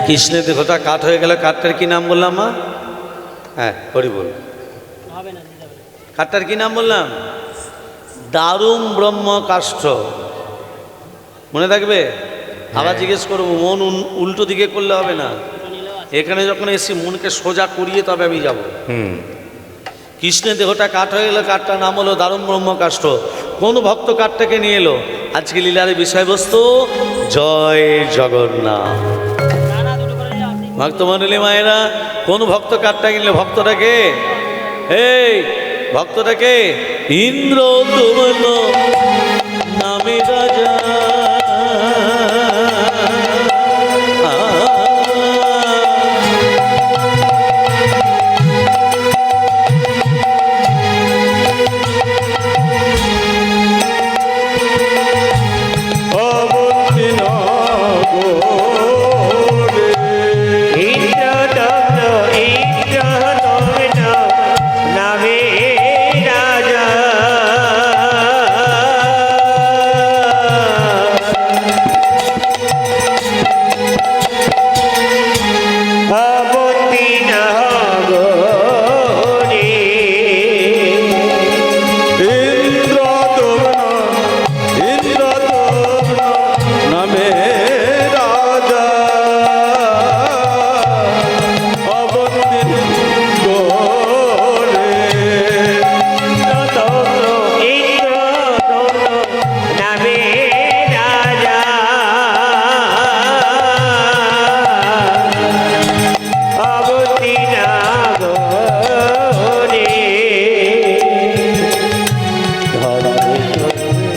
কৃষ্ণের দেহটা কাঠ হয়ে গেল, কাঠটার কি নাম বললাম মা? হ্যাঁ হরি বল। কাঠটার কি নাম বললাম? দারুম ব্রহ্ম কাষ্ঠ। মনে থাকবে? আবার জিজ্ঞেস করবো, মন উল্টো দিকে করলে হবে না। এখানে যখন এসি মনকে সোজা করিয়ে তবে আমি যাব। কৃষ্ণের দেহটা কাঠ হয়ে গেল, কাঠটার নাম হলো দারুম ব্রহ্ম কাষ্ঠ। কোন ভক্ত কাঠটাকে নিয়ে এলো? আজকে লীলার বিষয়বস্তু জয় জগন্নাথ। ভক্তমণ্ডলী মায়েরা, কোন ভক্ত কাঠটা কিনলে? ভক্তটাকে, এই ভক্তটাকে ইন্দ্র দমন নামে রাজা।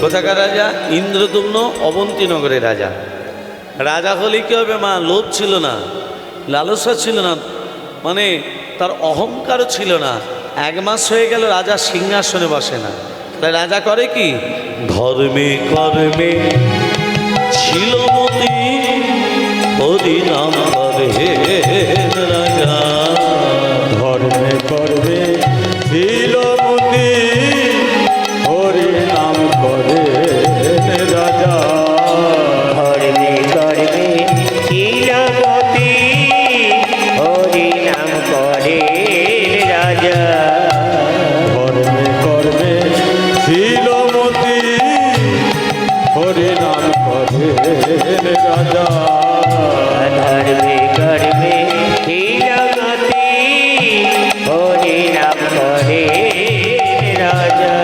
কোথাকার রাজা? ইন্দ্রদুম্ন অবন্তী নগরের রাজা। রাজা হলে কি হবে মা? লোভ ছিল না, লালসা ছিল না, মানে তার অহংকারও ছিল না। 1 মাস হয়ে গেল রাজা সিংহাসনে বসে না। তাই রাজা করে কি? ধর্মে কর্মে ছিল মতি, হরি নাম করে রাজা। ধর্মে কর্মে ছিল মতি, হরি নাম করে রাজা। ধর্মে কর্মে ছিল মতি, হরি নাম করে রাজা। ধর্মে কর্মে ছিল মতি, হরি নাম করে রাজা। ধর্মে কর্মে ছিল মতি, হরি নাম করে রাজা।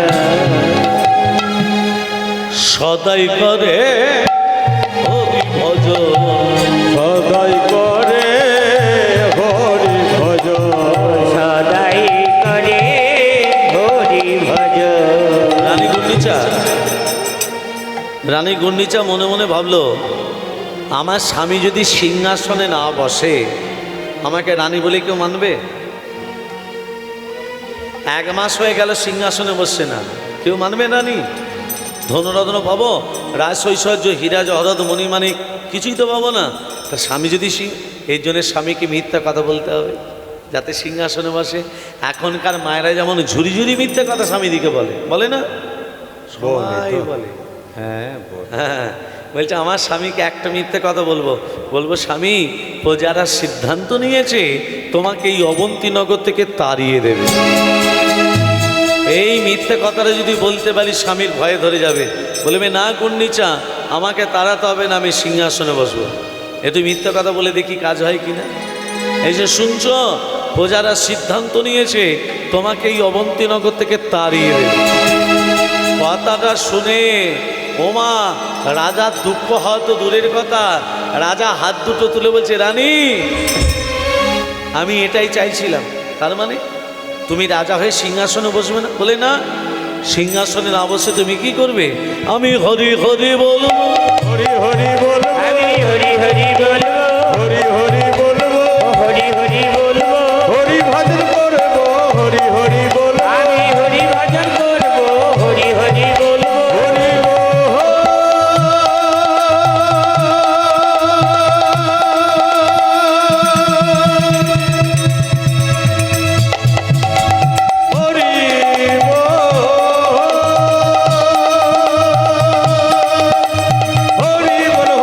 সদাই করে হরি ভজন, সদাই করে হরি ভজন। সদাই করে হরি ভজন। রানী গুন্ডিচা মনে মনে ভাবলো, আমার স্বামী যদি সিংহাসনে না বসে আমাকে রানী বলে কেউ মানবে? 1 মাস হয়ে গেল সিংহাসনে বসছে না, কেউ মানবে রানী? ধনরত্ন পাবো, রাজৈশ্বর্য, হীরা জহরত মণিমাণিক কিছুই তো পাবো না। তার স্বামী যদি এই জন্য স্বামীকে মিথ্যা কথা বলতে হবে যাতে সিংহাসনে বসে। এখনকার মায়েরা যেমন ঝুরি ঝুরি মিথ্যা কথা স্বামী দিকে বলে, বলে না? সবাই বলে। হ্যাঁ হ্যাঁ, বলছে আমার স্বামীকে একটা মিথ্যে কথা বলবো, স্বামী প্রজারা সিদ্ধান্ত নিয়েছে তোমাকে এই অবন্তীনগর থেকে তাড়িয়ে দেবে। এই মিথ্যে কথাটা যদি বলতে পারি স্বামীর ভয়ে ধরে যাবে, বলবে না গুন্ডিচা আমাকে তাড়াতে হবে না, আমি সিংহাসনে বসবো। তুই মিথ্যে কথা বলে দেখি কাজ হয় কিনা। এই যে শুনছ, প্রজারা সিদ্ধান্ত নিয়েছে তোমাকে এই অবন্তীনগর থেকে তাড়িয়ে দেবে। কথাটা শুনে ওমা রাজার দুঃখ হয়তো দূরের কথা, রাজা হাত দুটো তুলে বলছে, রানী আমি এটাই চাইছিলাম। তার মানে তুমি রাজা হয়ে সিংহাসনে বসবে না? বলে না, সিংহাসনে না বসে তুমি কি করবে? আমি হরি হরি বলবো, হরি হরি বলবো, আমি হরি হরি বলবো, হরি হরি বলবো, হরি হরি বলবো, হরি ভজন করবো, হরি হরি বলবো, আমি হরি ভজন করবো, হরি হরি বলবো। হরি হরি বল,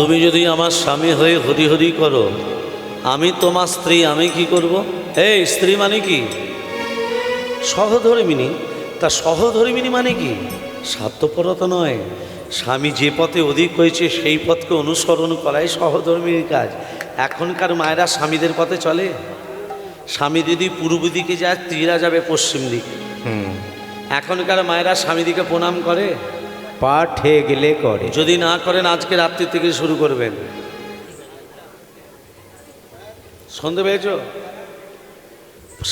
তুমি যদি আমার স্বামী হয়ে হরি হরি করো, আমি তোমার স্ত্রী, আমি কি করব? এই স্ত্রী মানে কি? সহধর্মিণী। তা সহধর্মিণী মানে কি? স্বার্থপরতা নয়। স্বামী যে পথে অধিক হয়েছে সেই পথকে অনুসরণ করাই সহধর্মিণীর কাজ। এখনকার মায়েরা স্বামীদের পথে চলে? স্বামী যদি পূর্ব দিকে যায়, স্ত্রীরা যাবে পশ্চিম দিকে। এখনকার মায়েরা স্বামী দিকে প্রণাম করে? পা ঠেয়ে গেলে করে। যদি না করেন আজকে রাত্রি থেকে শুরু করবেন। শুনতে পেয়েছ?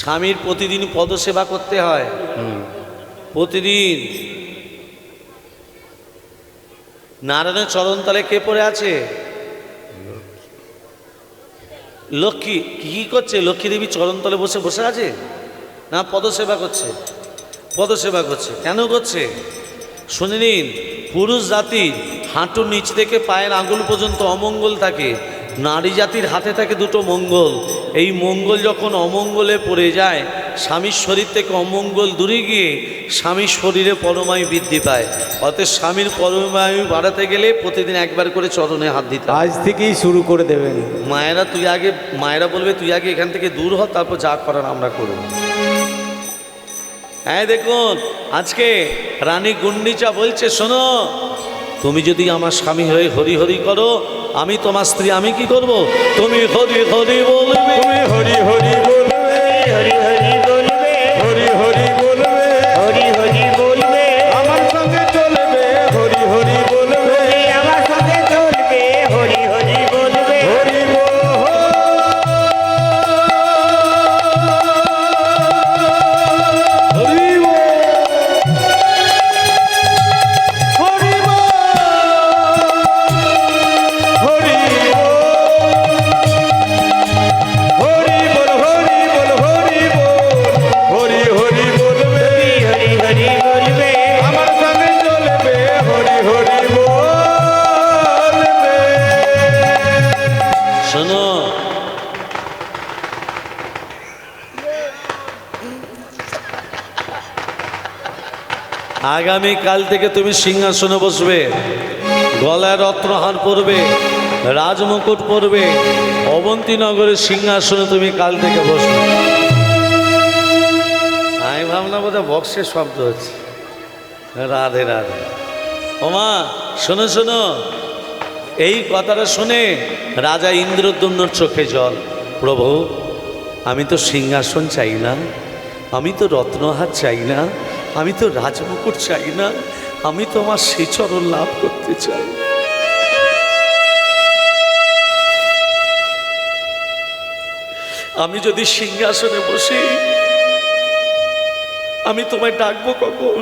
স্বামীর প্রতিদিন পদসেবা করতে হয়, প্রতিদিন। নারায়ণের চরণতলে কে পড়ে আছে? লক্ষ্মী। কি করছে? লক্ষ্মী দেবী চরণতলে বসে বসে আছে না পদসেবা করছে? পদসেবা করছে। কেন করছে শুনে নিন। পুরুষ জাতির হাঁটুর নিচ থেকে পায়ের আঙুল পর্যন্ত অমঙ্গল থাকে, নারী জাতির হাতে থাকে দুটো মঙ্গল। এই মঙ্গল যখন অমঙ্গলে পড়ে যায়, স্বামীর শরীর থেকে অমঙ্গল দূরে গিয়ে স্বামীর শরীরে পরমায়ু বৃদ্ধি পায়। অতএব স্বামীর পরমায়ু বাড়াতে গেলে প্রতিদিন একবার করে চরণে হাত দিতে হয়। আজ থেকেই শুরু করে দেবেন। মায়েরা বলবে তুই আগে এখান থেকে দূর হ, তারপর যা করার আমরা করব। হ্যাঁ দেখুন, আজকে রানী গুন্ডিচা বলছে, শোনো, তুমি যদি আমার স্বামী হয়ে হরি হরি করো, আমি তোমার স্ত্রী, আমি কি করব? তুমি হরি হরি বলবে, তুমি হরি হরি বলবে, হরি হরি বলবে, হরি হরি বলবে, হরি হরি বলবে, আমার সঙ্গে চলবে, হরি হরি বলবে, তুমি আমার সঙ্গে চলবে, হরি হরি বলবে, হরি বল। হরি বল। হরি বল। হরি বল। হরি বল, হরি বল, হরি বল। হরি হরি বলবে, হরি হরি বলবে, আমার সঙ্গে চলবে, হরি হরি বলবে। শোনো, আগামী কাল থেকে তুমি সিংহাসনে বসবে, গলায় রত্নহার পরবে, রাজমুকুট পরবে, অবন্তীনগরের সিংহাসনে তুমি কাল থেকে বসবে। আমি ভাবনা বোধ হয় বক্সের শব্দ হচ্ছে। রাধে রাধে। ওমা শোনো শোনো, এই কথাটা শুনে রাজা ইন্দ্রদ্যুম্নর চোখে জল। প্রভু, আমি তো সিংহাসন চাই না, আমি তো রত্নহার চাই না, আমি তো রাজমুকুট চাই না, আমি তো আমার শ্রীচরণ লাভ করতে চাই। আমি যদি সিংহাসনে বসি, আমি তোমায় ডাকবো কখন?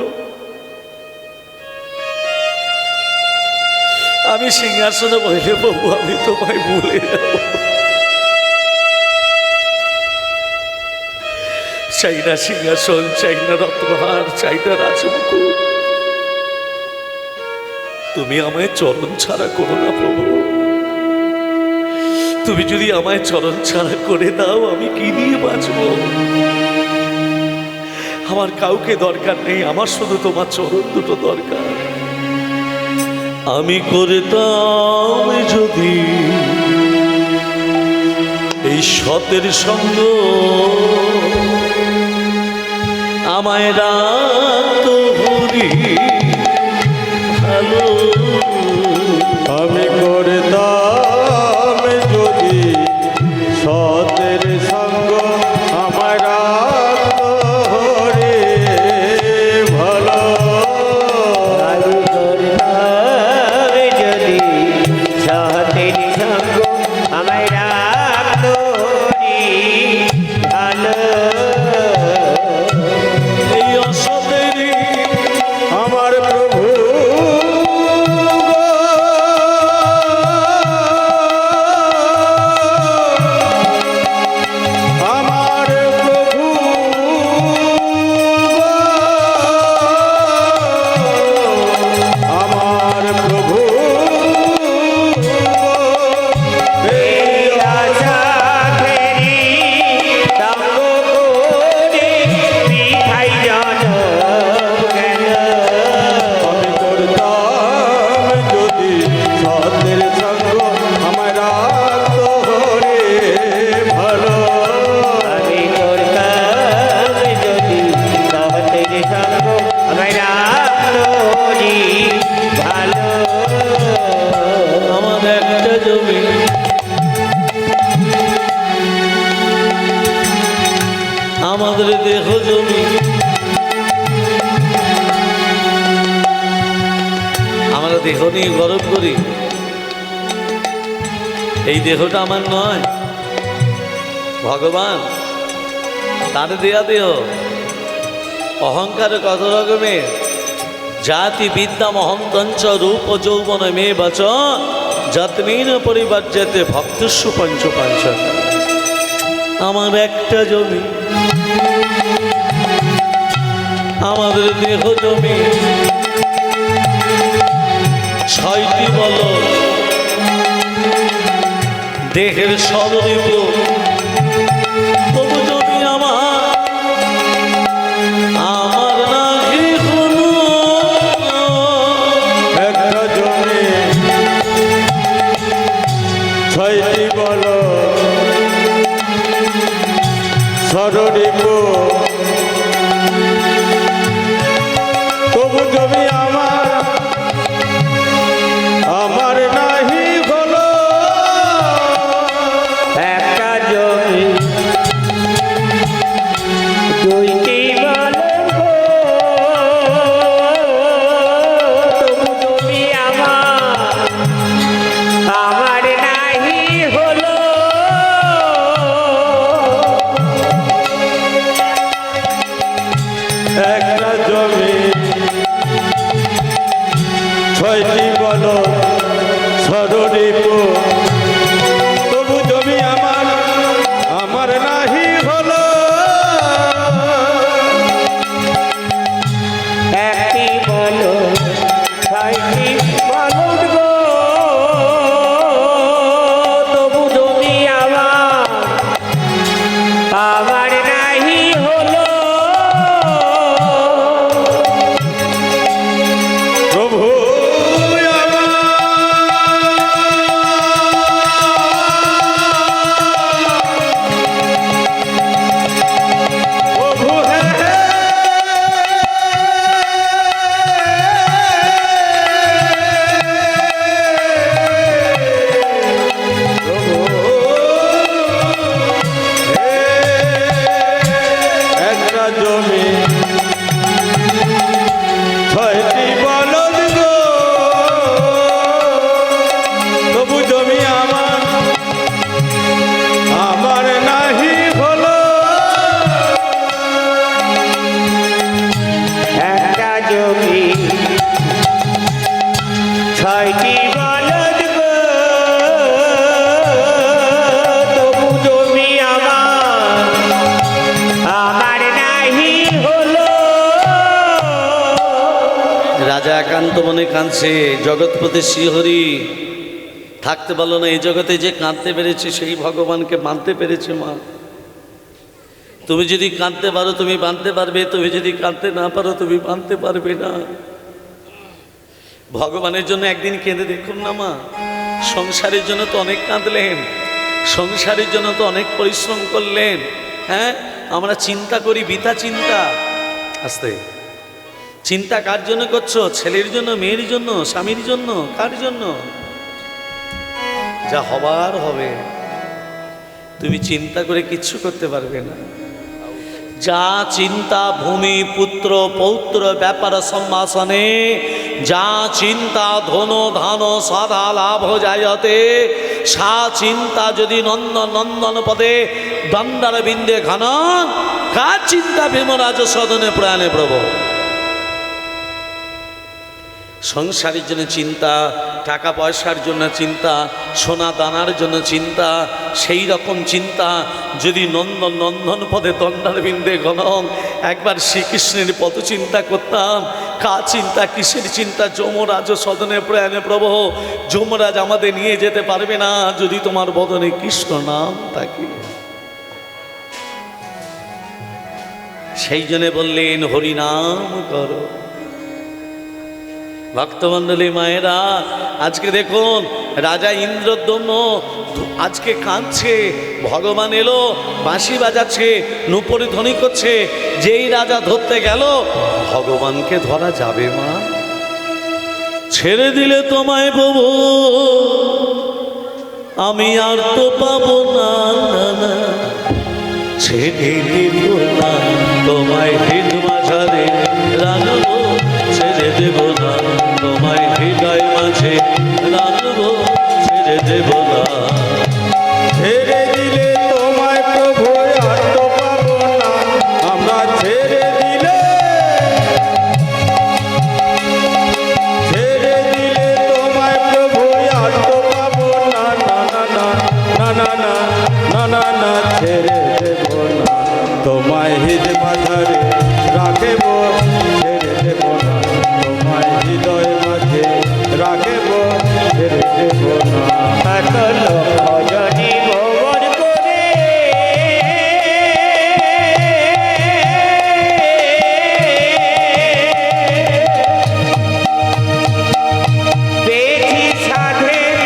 আমি সিংহাসনে বসলে প্রভু, আমি তোমায় ভুলে যাব। চাই না সিংহাসন, চাই না রত্নহার, চাই না রাজমুকুট। তুমি আমায় চরণ ছাড়া করো না প্রভু। তুমি যদি আমায় চরণ ছাড়া করে দাও, আমি কি নিয়ে বাঁচব? আমার কাউকে দরকার নেই, আমার শুধু তোমার চরণ দুটো দরকার। আমি করতাম যদি এই সতের সঙ্গ, আমায় রাত হরি ভালো। আমি করতাম যদি সতের সঙ্গ, আমার হরে ভালো। আমি করতাম যদি সতের সঙ্গ, আমায় রাখতো হরি ভালো। এই অসতেরই আমার দেহ নিয়ে গর্ব করি? এই দেহটা আমার নয়, ভগবান তার দেয়া দেহ। অহংকার কত রকমের, জাতি বিদ্যা মহন্তঞ্চ রূপ যৌবন মে বচ যত্নেন পরিবর্যতে ভক্তস্য পঞ্চ পাঞ্চ। আমার একটা জমি, আমাদের দেহ জমি, 6টি বল, দেহের সদরূপ, তবু জমি আমার, আমার নাহি কোনো। একটা জমি 6টি বল সররিপ, তবু জমি আমার, আমার নাহি হলো। একটা জমি 2টি বল গো, তবু জমি আমার, আমার নাহি হলো। একটা জমি 6টি বল সররিপ, তবু জমি আমার, আমার নাহি হলো। একটি বল 6টি বল গো, তবু জমি আমার, আমার নাহি হলো। প্রভু প্রভু হে প্রভু হে, একটা জমি 6টি বলদ গো, তবু জমি আমার, আমার নাহি হলো। একটা জমি 6টি বলদ গো, তবু জমি আমার, আমার নাহি হলো। রাজা একান্ত মনে কাঁদছে, জগৎপতি শ্রীহরি থাকতে পারলো না। এই জগতে যে কাঁদতে পেরেছে সেই ভগবানকে মানতে পেরেছে। মা, তুমি যদি কাঁদতে পারো তুমি বাঁধতে পারবে, তুমি যদি কাঁদতে না পারো তুমি বাঁধতে পারবে না। ভগবানের জন্য একদিন কেঁদে দেখুন না মা। সংসারের জন্য তো অনেক কাঁদলেন, সংসারের জন্য তো অনেক পরিশ্রম করলেন। হ্যাঁ, আমরা চিন্তা করি, বৃথা চিন্তা। আস্তে, চিন্তা কার জন্য করছো? ছেলের জন্য, মেয়ের জন্য, স্বামীর জন্য, কার জন্য? যা হবার হবে, তুমি চিন্তা করে কিচ্ছু করতে পারবে না। যা চিন্তা ভূমি পুত্র পৌত্র ব্যাপার সম্ভাষণে, যা চিন্তা ধন ধান সাধা লাভ যায়তে, সা চিন্তা যদি নন্দন নন্দন পদে দণ্ডার বিন্দে ঘনন, কার চিন্তা ভীমরাজ সদনে প্রয়াণে প্রভু। সংসারের জন্য চিন্তা, টাকা পয়সার জন্য চিন্তা, সোনা দানার জন্য চিন্তা, সেই রকম চিন্তা যদি নন্দন নন্দন পদে দণ্ডার বিন্দে গণং একবার শ্রীকৃষ্ণের পদ চিন্তা করতাম। কার চিন্তা, কিসের চিন্তা? যমরাজ সদনে প্রয়াণে প্রভু। যমরাজ আমাদের নিয়ে যেতে পারবে না যদি তোমার বদনে কৃষ্ণ নাম থাকে। সেই জন্য বললেন হরিনাম করো। ভক্তমণ্ডলী মায়েরা, আজকে দেখুন রাজা ইন্দ্রদ্যম্ন আজকে কাঁদছে। ভগবান এলো, বাঁশি বাজাচ্ছে, নূপুরে ধ্বনি করছে। যেই রাজা ধরতে গেল, ভগবানকে ধরা যাবে মা? ছেড়ে দিলে তোমায় প্রভু, আমি আর তো পাবো না, ছেড়ে দেব না তোমায় হৃদ মাঝারে রাখবো, ছেড়ে দেব না তোমায় হৃদয় হৃদয় মাঝে রাখবো, ছেড়ে দেব না। ছেড়ে দিলে তোমায় প্রভু আর তো পাবো না, আমরা ছেড়ে দিলে তোমায় প্রভু আর তো পাবো না, না না না না না না না না না, ছেড়ে দেব না, তোমায় হৃদ মাঝারে রাখব, ছেড়ে দেব না, তোমায় হৃদয় মাঝে রাখব, ছেড়ে দেব না। কত লোক ভজনে ভ্রমণ করে পেয়েছি সাধের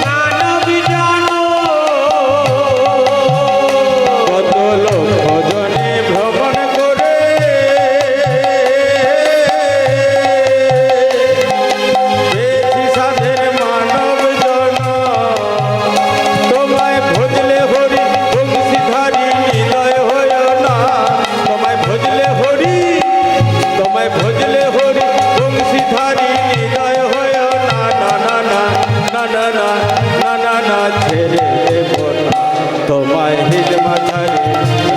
মানব জন। কত লোক ভজনে ভ্রমণ করে পেয়েছি সাধের মানব জন, তোমায় ভজলে হরি বংশীধারী হৃদয় হয় না, তোমায় ভজলে হরি, তোমায় ভজলে হরি বংশীধারী হৃদয় হয় না, না না না না না না না না না, ছেড়ে দেব না, তোমায় হৃদ মাঝারে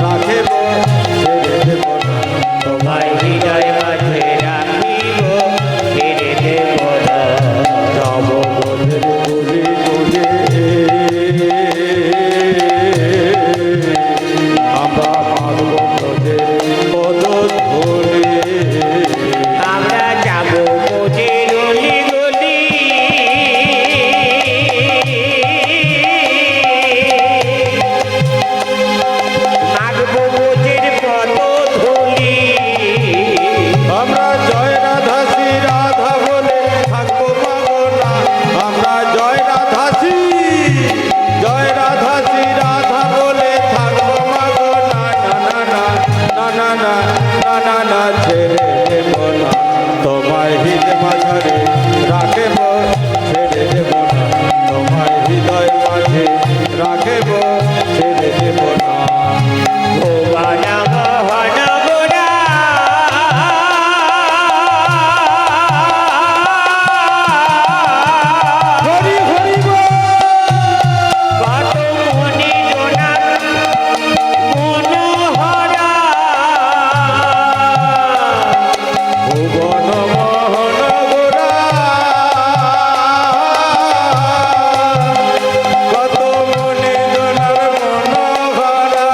রাখব, ছেড়ে দেব না, তোমায় তোমায় হৃদয় মাঝে রাখিব, ছেড়ে দেব না। যাব বোধের গুলি গুলি, আমরা মাগব তোদের পদ ধরে। আমরা যাব বোঝের অলি গলি, মাগব বোঝের পদ ধুলি। আমরা জয় রাধা শ্রী রাধা বলে থাকবো পাবো না, আমরা জয় রাধা শ্রী রাধা বলে থাকবো মাগো না, না না না না না না না না না, ছেড়ে দেব না, তোমায় হৃদ মাঝারে রাখব, ছেড়ে দেব না, তোমায় হৃদয় মাঝে রাখব, ছেড়ে দেব না। ভুবন মোহন গোরা হরি হরি বল। কত মনি জোনার মনোহরা। ভুবন মোহন গোরা, কত মনে জনার মনোহরা,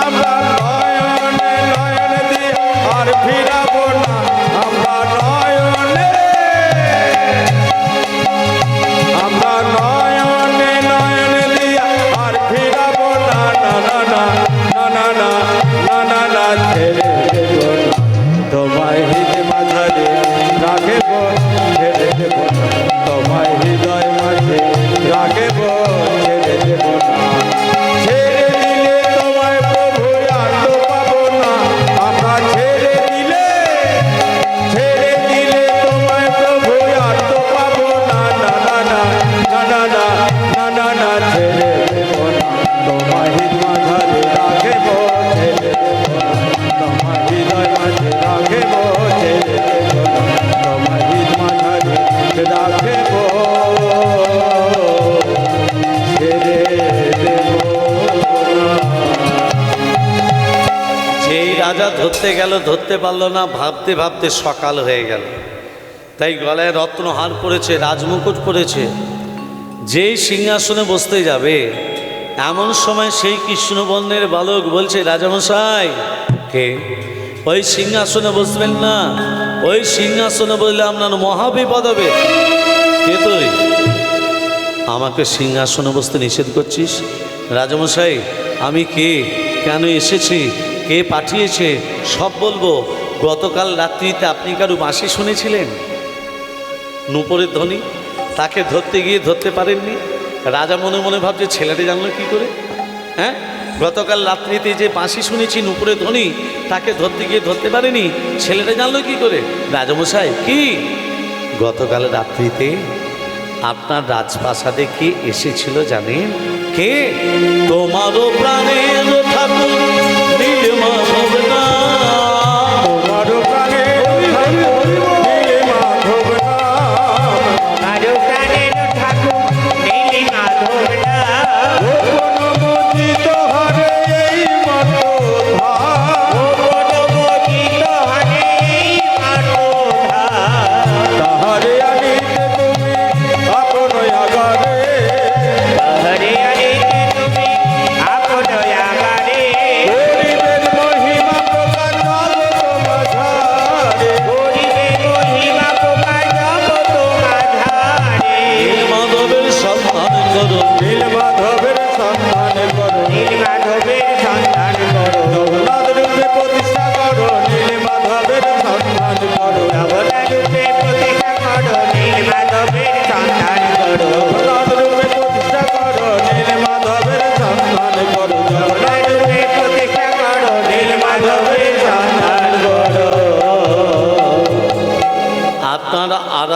আমরা নয়নে নয়ন দিয়ে আর ফিরাবো না, আমরা নয়নে নয়ন দিয়ে আর ফিরাবো না, না না না না না না না না, ছেড়ে দেব না, তোমায় হৃদ মাঝারে রাখব, ছেড়ে দেব না, তোমায় হৃদয় মাঝে রাখব, ছেড়ে দেব না। ছেড়ে দিলে তোমায় প্রভু আর তো পাবো না, আমরা ছেড়ে দিলে তোমায় প্রভু আর তো পাবো না, না না না না না না না না না, ছেড়ে দেব না, তোমায় হৃদ মাঝারে রাখব, ছেড়ে দেব না, তোমায় হৃদয় মাঝে রাখব, ছেড়ে দেব না, তোমায় হৃদ মাঝারে রাখব, ছেড়ে দেব না। যেই রাজা ধরতে গেল ধরতে পারলো না, ভাবতে ভাবতে সকাল হয়ে গেল। তাই গলায় রত্নহার পরেছে, রাজমুকুট পরেছে, যেই সিংহাসনে বসতে যাবে এমন সময় সেই কৃষ্ণবর্ণের বালক বলছে, রাজামশাই। কে? ওই সিংহাসনে বসবেন না, ওই সিংহাসনে বসলে আপনার মহাবিপদ হবে। কে তুই? আমাকে সিংহাসনে বসতে নিষেধ করছিস? রাজামশাই, আমি কে, কেন এসেছি, কে পাঠিয়েছে সব বলবো। গতকাল রাত্রিতে আপনি কারো বাঁশি শুনেছিলেন? নূপুরের ধ্বনি, তাকে ধরতে গিয়ে ধরতে পারেননি। রাজা মনে মনে ভাবছে, ছেলেটা জানলো কি করে? হ্যাঁ, গতকাল রাত্রিতে যে বাঁশি শুনেছি নূপুরের ধ্বনি, তাকে ধরতে গিয়ে ধরতে পারেনি, ছেলেটা জানলো কি করে? রাজামশাই, কি? গতকাল রাত্রিতে আপনার রাজপ্রাসাদে কে এসেছিল জানেন? কে? তোমারও প্রাণের ঠাকুর নীলমাধব না। তোমার প্রাণে নীল মাধব না।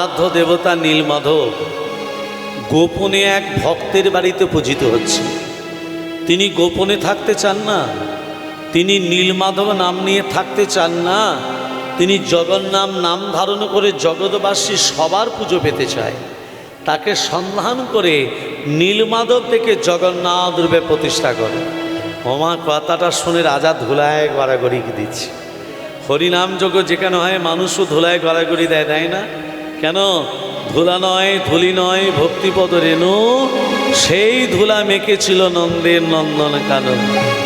আরাধ্য দেবতা নীলমাধব গোপনে এক ভক্তের বাড়িতে পূজিত হচ্ছে। তিনি গোপনে থাকতে চান না, তিনি নীলমাধব নাম নিয়ে থাকতে চান না, তিনি জগন্নাম নাম ধারণ করে জগৎবাসী সবার পুজো পেতে চায়। তাকে সন্ধান করে নীলমাধব থেকে জগন্নাথ রূপে প্রতিষ্ঠা করে। ওমা, কথাটা শুনে রাজা ধুলায় গড়াগড়ি দিচ্ছে। হরিনাম যজ্ঞ যেখানে হয় মানুষও ধুলায় গড়াগড়ি দেয়, দেয় না? কেন? ধুলা নয়, ধুলি নয়, ভক্তিপদ রেণু সেই ধুলা মেখেছিল নন্দের নন্দন কানন।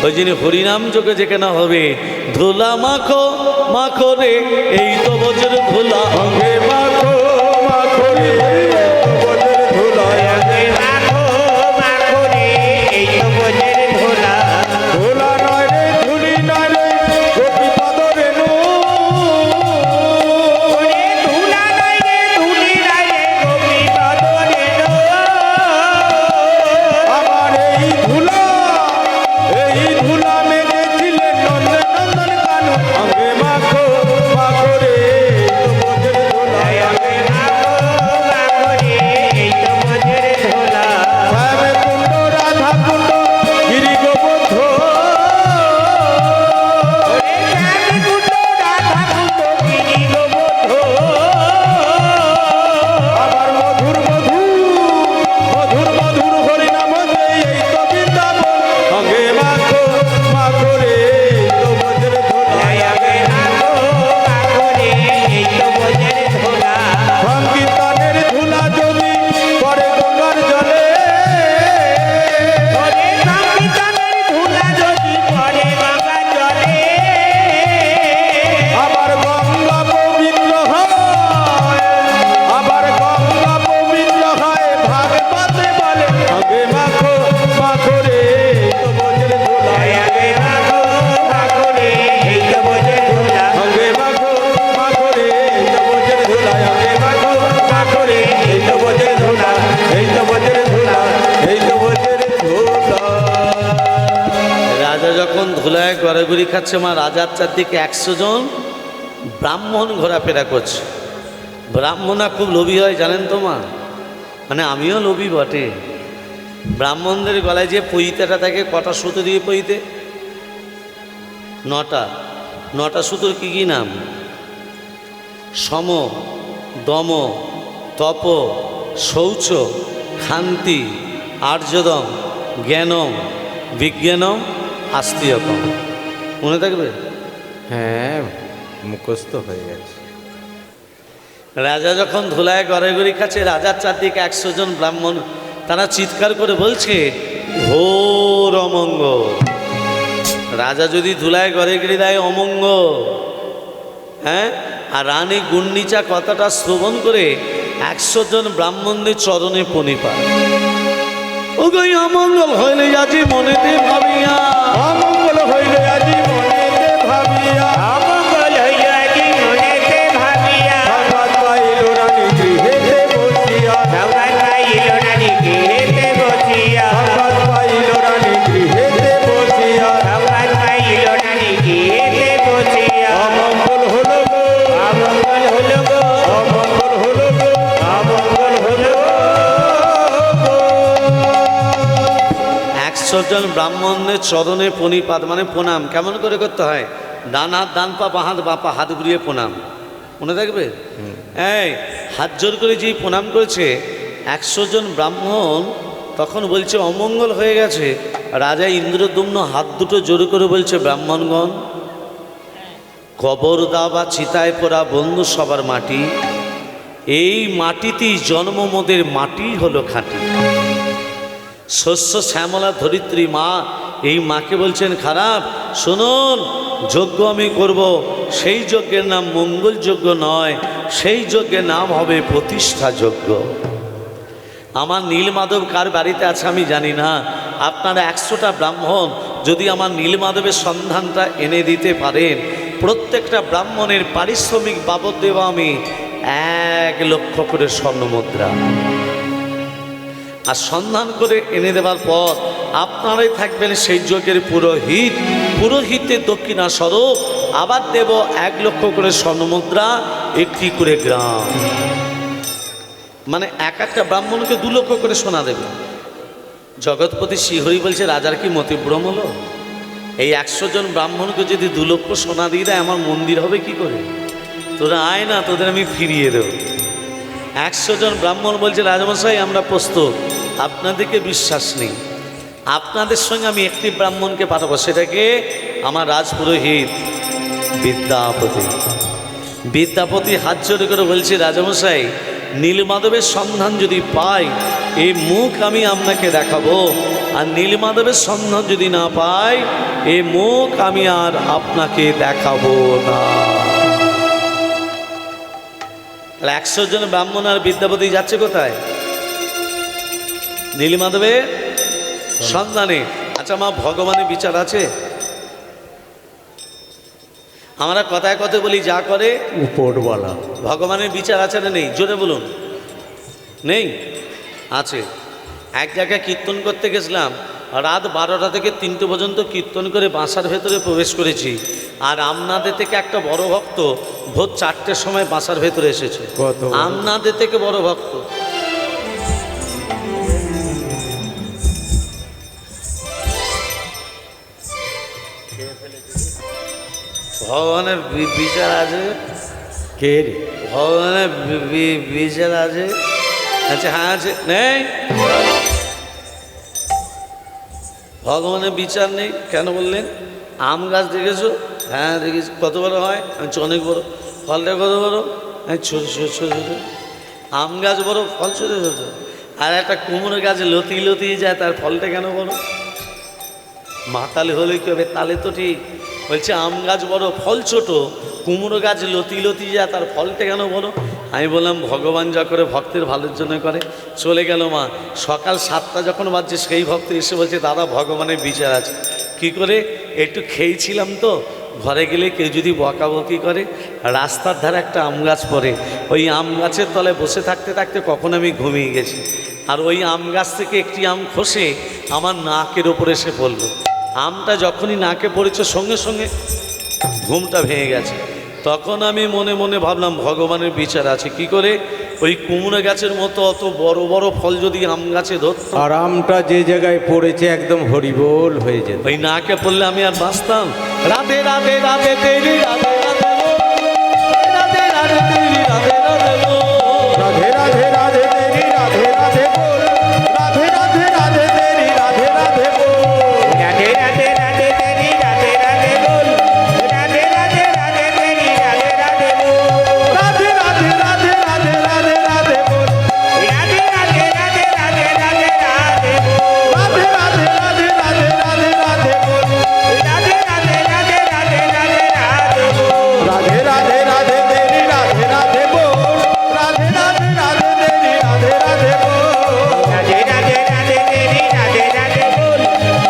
ওই জন্য হরিনাম যজ্ঞ যেখানে হবে ধুলা মাখো মাখো রে, এই তো বজ্র ধুলা অঙ্গে মাখো মাখো রে, বজ্রের ধুলা অঙ্গে মাখো মাখো রে, এই তো বজ্রের ধুলা। ধুলা নয় রে, ধুলি নয় রে, গোপীপদ রেণু। ওরে ধুলা নাই রে, ধুলি নাই রে, গোপীপদ রেণু। আমার এই ধুলা মেঘেছিলেন নন্দন নন্দন কানন। অঙ্গে মাখো মাখো রে, বজ্রের ধুলা। অঙ্গে মাখো মাখো রে, এই তো বজ্রের ধুলা। শ্যাম কুণ্ড রাধা কুণ্ড গিরি গোবর্ধ। ওরে শ্যাম কুণ্ড রাধা কুণ্ড গিরি গোবর্ধ। আবার মধুর মধুর মধুর মধুর হরিনাম যে এই তো বৃন্দাবন। অঙ্গে মাখো মাখো রে, তো বজ্রের ধুলা। অঙ্গে মাখো মাখো রে, এই তো বজ্রের ধুলা। সংকীর্তনের ধুলা যদি পড়ে গঙ্গার জলে। ওরে সংকীর্তনের ধুলা যদি পড়ে গঙ্গা জলে। আবার গঙ্গা পবিত্র হয়, আবার গঙ্গা পবিত্র হয় ভাগবতে বলে। অঙ্গে মাখো মাখো রে, তো বজ্রের ধুলা। অঙ্গে মাখো মাখো রে, এই তো বজ্রের ধুলা। অঙ্গে মাখো মাখো রে, তো বজ্রের ধুলা। অঙ্গে মাখো মাখো রে, এই তো বজ্রের ধুলা, এই তো বজ্রের ধুলা, এই তো বজ্রের ধুলা। রাজা যখন ধুলায় গড়াগড়ি খাচ্ছে, মা রাজার চারদিকে 100 জন ব্রাহ্মণ ঘোরাফেরা করছে। ব্রাহ্মণরা খুব লোভী হয় জানেন তো মা, মানে আমিও লোভী বটে। ব্রাহ্মণদের গলায় যে পইতেটা থাকে, কটা সুতো দিয়ে পইতে? 9টা সুতোর কি কি নাম? সম, দম, তপ, শৌচ, ক্ষান্তি, আর্যদম, জ্ঞানম, বিজ্ঞানম, আস্তিকম। মনে থাকবে? হ্যাঁ, মুখস্থ হয়ে গেছে। রাজা যখন ধুলায় গড়াগড়ি খাচ্ছে, রাজার চারদিকে 100 জন ব্রাহ্মণ, তারা চিৎকার করে বলছে ঘোর অমঙ্গল। রাজা যদি ধুলায় গড়াগড়ি দেয় অমঙ্গল, হ্যাঁ। আর রানী গুন্ডিচা কথাটা শ্রবণ করে 100 জন ব্রাহ্মণদের চরণে প্রণিপাত। ওগো অমঙ্গল হইলে আজি মনেতে ভাবিয়া, অমঙ্গল হইলে আজি মনেতে ভাবিয়া। অমঙ্গল হইল আজি মনেতে ভাবিয়া। সংবাদ পাইল রানী গৃহেতে বসিয়া। সংবাদ পাইল রানী গৃহেতে বসিয়া। সংবাদ পাইল রানী গৃহেতে বসিয়া। সংবাদ পাইল রানী গৃহেতে বসিয়া। অমঙ্গল হলো গো, অমঙ্গল হলো গো, অমঙ্গল হলো গো, অমঙ্গল হলো গো। 100 জন ব্রাহ্মণদের চরণে প্রণিপাত, মানে প্রণাম কেমন করে করতে হয়? ডান হাত ডান পা, বাঁ হাত বাঁ পা, হাত ঘুরিয়ে প্রণাম। মনে থাকবে? এই হাত জোর করে যেই প্রণাম করেছে 100 জন ব্রাহ্মণ, তখন বলছে অমঙ্গল হয়ে গেছে। রাজা ইন্দ্রদম্ন হাত দুটো জোর করে বলছে ব্রাহ্মণগণ, কবর দা বা চিতায় পোড়া বন্ধু সবার মাটি, এই মাটিতেই জন্ম মোদের, মাটি হলো খাঁটি। শস্য শ্যামলা ধরিত্রী মা, এই মাকে বলছেন খারাপ। শুনুন, যজ্ঞ আমি করব, সেই যজ্ঞের নাম মঙ্গল যজ্ঞ নয়, সেই যজ্ঞের নাম হবে প্রতিষ্ঠা যজ্ঞ। আমার নীলমাধব কার বাড়িতে আছে আমি জানি না, আপনারা 100টা ব্রাহ্মণ যদি আমার নীলমাধবের সন্ধানটা এনে দিতে পারেন, প্রত্যেকটা ব্রাহ্মণের পারিশ্রমিক বাবদ দেব আমি 1 লক্ষ করে স্বর্ণমুদ্রা। আর সন্ধান করে এনে দেওয়ার পর আপনারাই থাকবেন সেই যজ্ঞের পুরোহিত। পুরোহিতের দক্ষিণা স্বরূপ আবার দেব 1 লক্ষ করে স্বর্ণমুদ্রা, 1টি করে গ্রাম। মানে এক একটা ব্রাহ্মণকে 2 লক্ষ করে সোনা দেবে। জগৎপতি শ্রীহরি বলছে রাজার কি মতিভ্রম হলো? এই 100 জন ব্রাহ্মণকে যদি 2 লক্ষ সোনা দিয়ে দেয় আমার মন্দির হবে কি করে? তোরা আয় না, তোদের আমি ফিরিয়ে দেব। 100 জন ব্রাহ্মণ বলছে রাজামশাই আমরা প্রস্তুত, আপনাদেরকে বিশ্বাস নেই, আপনাদের সঙ্গে আমি একটি ব্রাহ্মণকে পাঠাবো, সেটাকে আমার রাজপুরোহিত বিদ্যাপতি। বিদ্যাপতি হাত জোড়ে করে বলছে রাজামশাই নীলমাধবের সন্ধান যদি পাই এই মুখ আমি আপনাকে দেখাবো, আর নীলমাধবের সন্ধান যদি না পাই এই মুখ আমি আর আপনাকে দেখাবো না। 100 জন ব্রাহ্মণ আর বিদ্যাপতি যাচ্ছে কোথায়? নীলমাধবের সন্ধানে। আচ্ছা মা, ভগবানের বিচার আছে? আমরা কথায় কথা বলি যা করে উপরওয়ালা। ভগবানের বিচার আছে না নেই? জোরে বলুন। নেই? আছে। এক জায়গায় কীর্তন করতে গেছিলাম, রাত 12টা থেকে 3টে পর্যন্ত কীর্তন করে বাসার ভেতরে প্রবেশ করেছি। আর আমনাদের থেকে একটা বড় ভক্ত ভোর 4টের সময় বাসার ভেতরে এসেছে। কত? আমনাদের থেকে বড় ভক্ত। ভগবানের বিচার আছে? কে রে? ভগবানের বিচার আছে? আচ্ছা হ্যাঁ আছে। নেই? ভগবানের বিচার নেই কেন বললেন? আম গাছ দেখেছো? হ্যাঁ দেখেছি। কত বড় হয়? আমি অনেক বড়। ফলটা কত বড়? হ্যাঁ ছোট ছোট ছোট ছোট। আম গাছ বড়, ফল ছোট ছোট। আর একটা কুমড়ো গাছ লতি লতি যায়, তার ফলটা কেন বড়? মাতালে হলে কি হবে? তালে তো ঠিক। বলছে আম গাছ বড়, ফল ছোট, কুমড়ো গাছ লতি লতি যায়, তার ফলটা কেন বড়? আমি বললাম ভগবান যা করে ভক্তের ভালোর জন্য করে। চলে গেল মা। সকাল 7টা যখন বাজছে সেই ভক্ত এসে বলছে দাদা ভগবানের বিচার আছে। কি করে? একটু খেয়েছিলাম তো, ঘরে গেলে কেউ যদি বকাবকি করে, রাস্তার ধারে একটা আম গাছ পড়ে, ওই আম গাছের তলায় বসে থাকতে থাকতে কখন আমি ঘুমিয়ে গেছি। আর ওই আম গাছ থেকে একটি আম খসে আমার নাকের ওপরে এসে পড়লো। আমটা যখনই নাকে পড়েছে সঙ্গে সঙ্গে ঘুমটা ভেঙে গেছে। তখন আমি মনে মনে ভাবলাম ভগবানের বিচার আছে। কি করে? ওই কুমড়ো গাছের মতো অত বড় বড় ফল যদি আম গাছে ধরত, আর আমটা যে জায়গায় পড়েছে একদম হরিবোল হয়ে যেত। ওই নাকে পড়লে আমি আর বাঁচতাম? রাধে রাধে রাধে তেরি রাধে রাধে বল, রাধে রাধে তেরি রাধে রাধে বল। রাধে রাধে রাধে তেরি রাধে রাধে বল, রাধে রাধে রাধে তেরি রাধে রাধে বল। রাধে রাধে রাধে তেরি রাধে রাধে বল, রাধে রাধে রাধে তেরি রাধে রাধে বল। রাধে রাধে রাধে রাধে রাধে রাধে বল, রাধে রাধে রাধে রাধে রাধে রাধে বল। রাধে রাধে রাধে রাধে রাধে রাধে বল। রাধে রাধে রাধে রাধে রাধে রাধে বল। রাধে রাধে রাধে তেরি রাধে রাধে বল, রাধে রাধে রাধে তেরি রাধে রাধে বল। রাধে রাধে রাধে তেরি রাধে রাধে বল,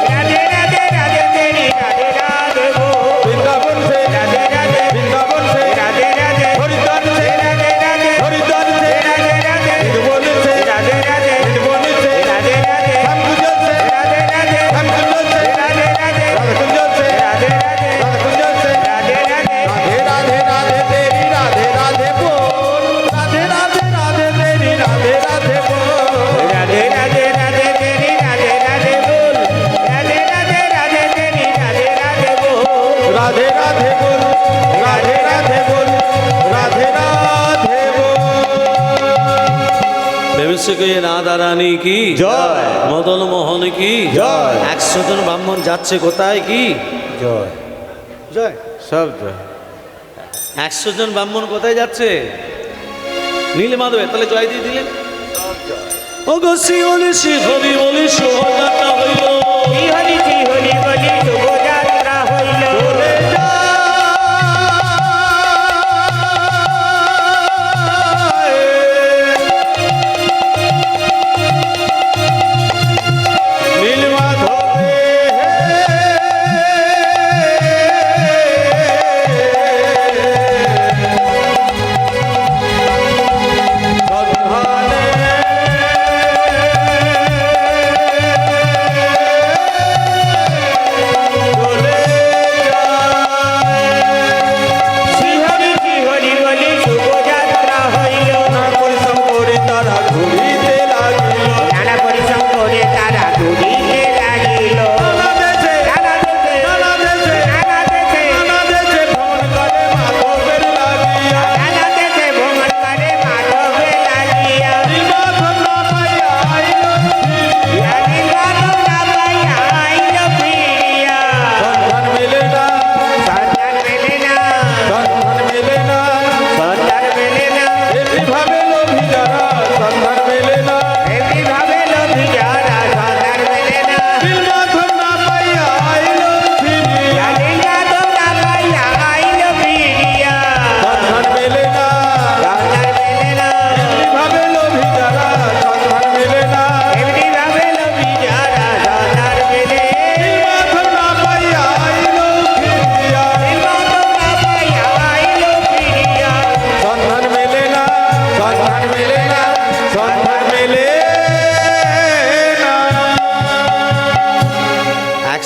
রাধে রাধে রাধে তেরি রাধে রাধে বল। বৃন্দাবন সে রাধে রাধে বৃন্দাবন সে রাধে রাধে হরিদ্বার সে রাধে রাধে হরিদ্বার সে রাধে রাধে বৃন্দাবন সে রাধে রাধে বৃন্দাবন সে রাধে রাধে রামকুঞ্জ সে রাধে রাধে রামকুঞ্জ সে রাধে রাধে রামকুঞ্জ সে রাধে রাধে রামকুঞ্জ সে রাধে রাধে রাধে রাধে রাধে তেরি রাধে রাধে বল, রাধে রাধে রাধে তেরি রাধে রাধে বল। রাধে রাধে রাধে তেরি রাধে রাধে বল, রাধে রাধে রাধে তেরি রাধে রাধে বল। রাধে রাধে বল, রাধে রাধে বল, রাধে রাধে বল। ভেবেছে রাধা রানী কি জয়। মদন মোহন কি জয়। 100 জন ব্রাহ্মণ যাচ্ছে কোথায়? কি জয় জয়। সব জয়। 100 জন ব্রাহ্মণ কোথায় যাচ্ছে? নীলমাধবে। তাহলে জয় দিয়ে দিলেন। ও গো শিহরি শিহরি বলি শোভাযাত্রা হইল, শ্রী হরি বলি শুভযাত্রা হইল। নীলমাধবে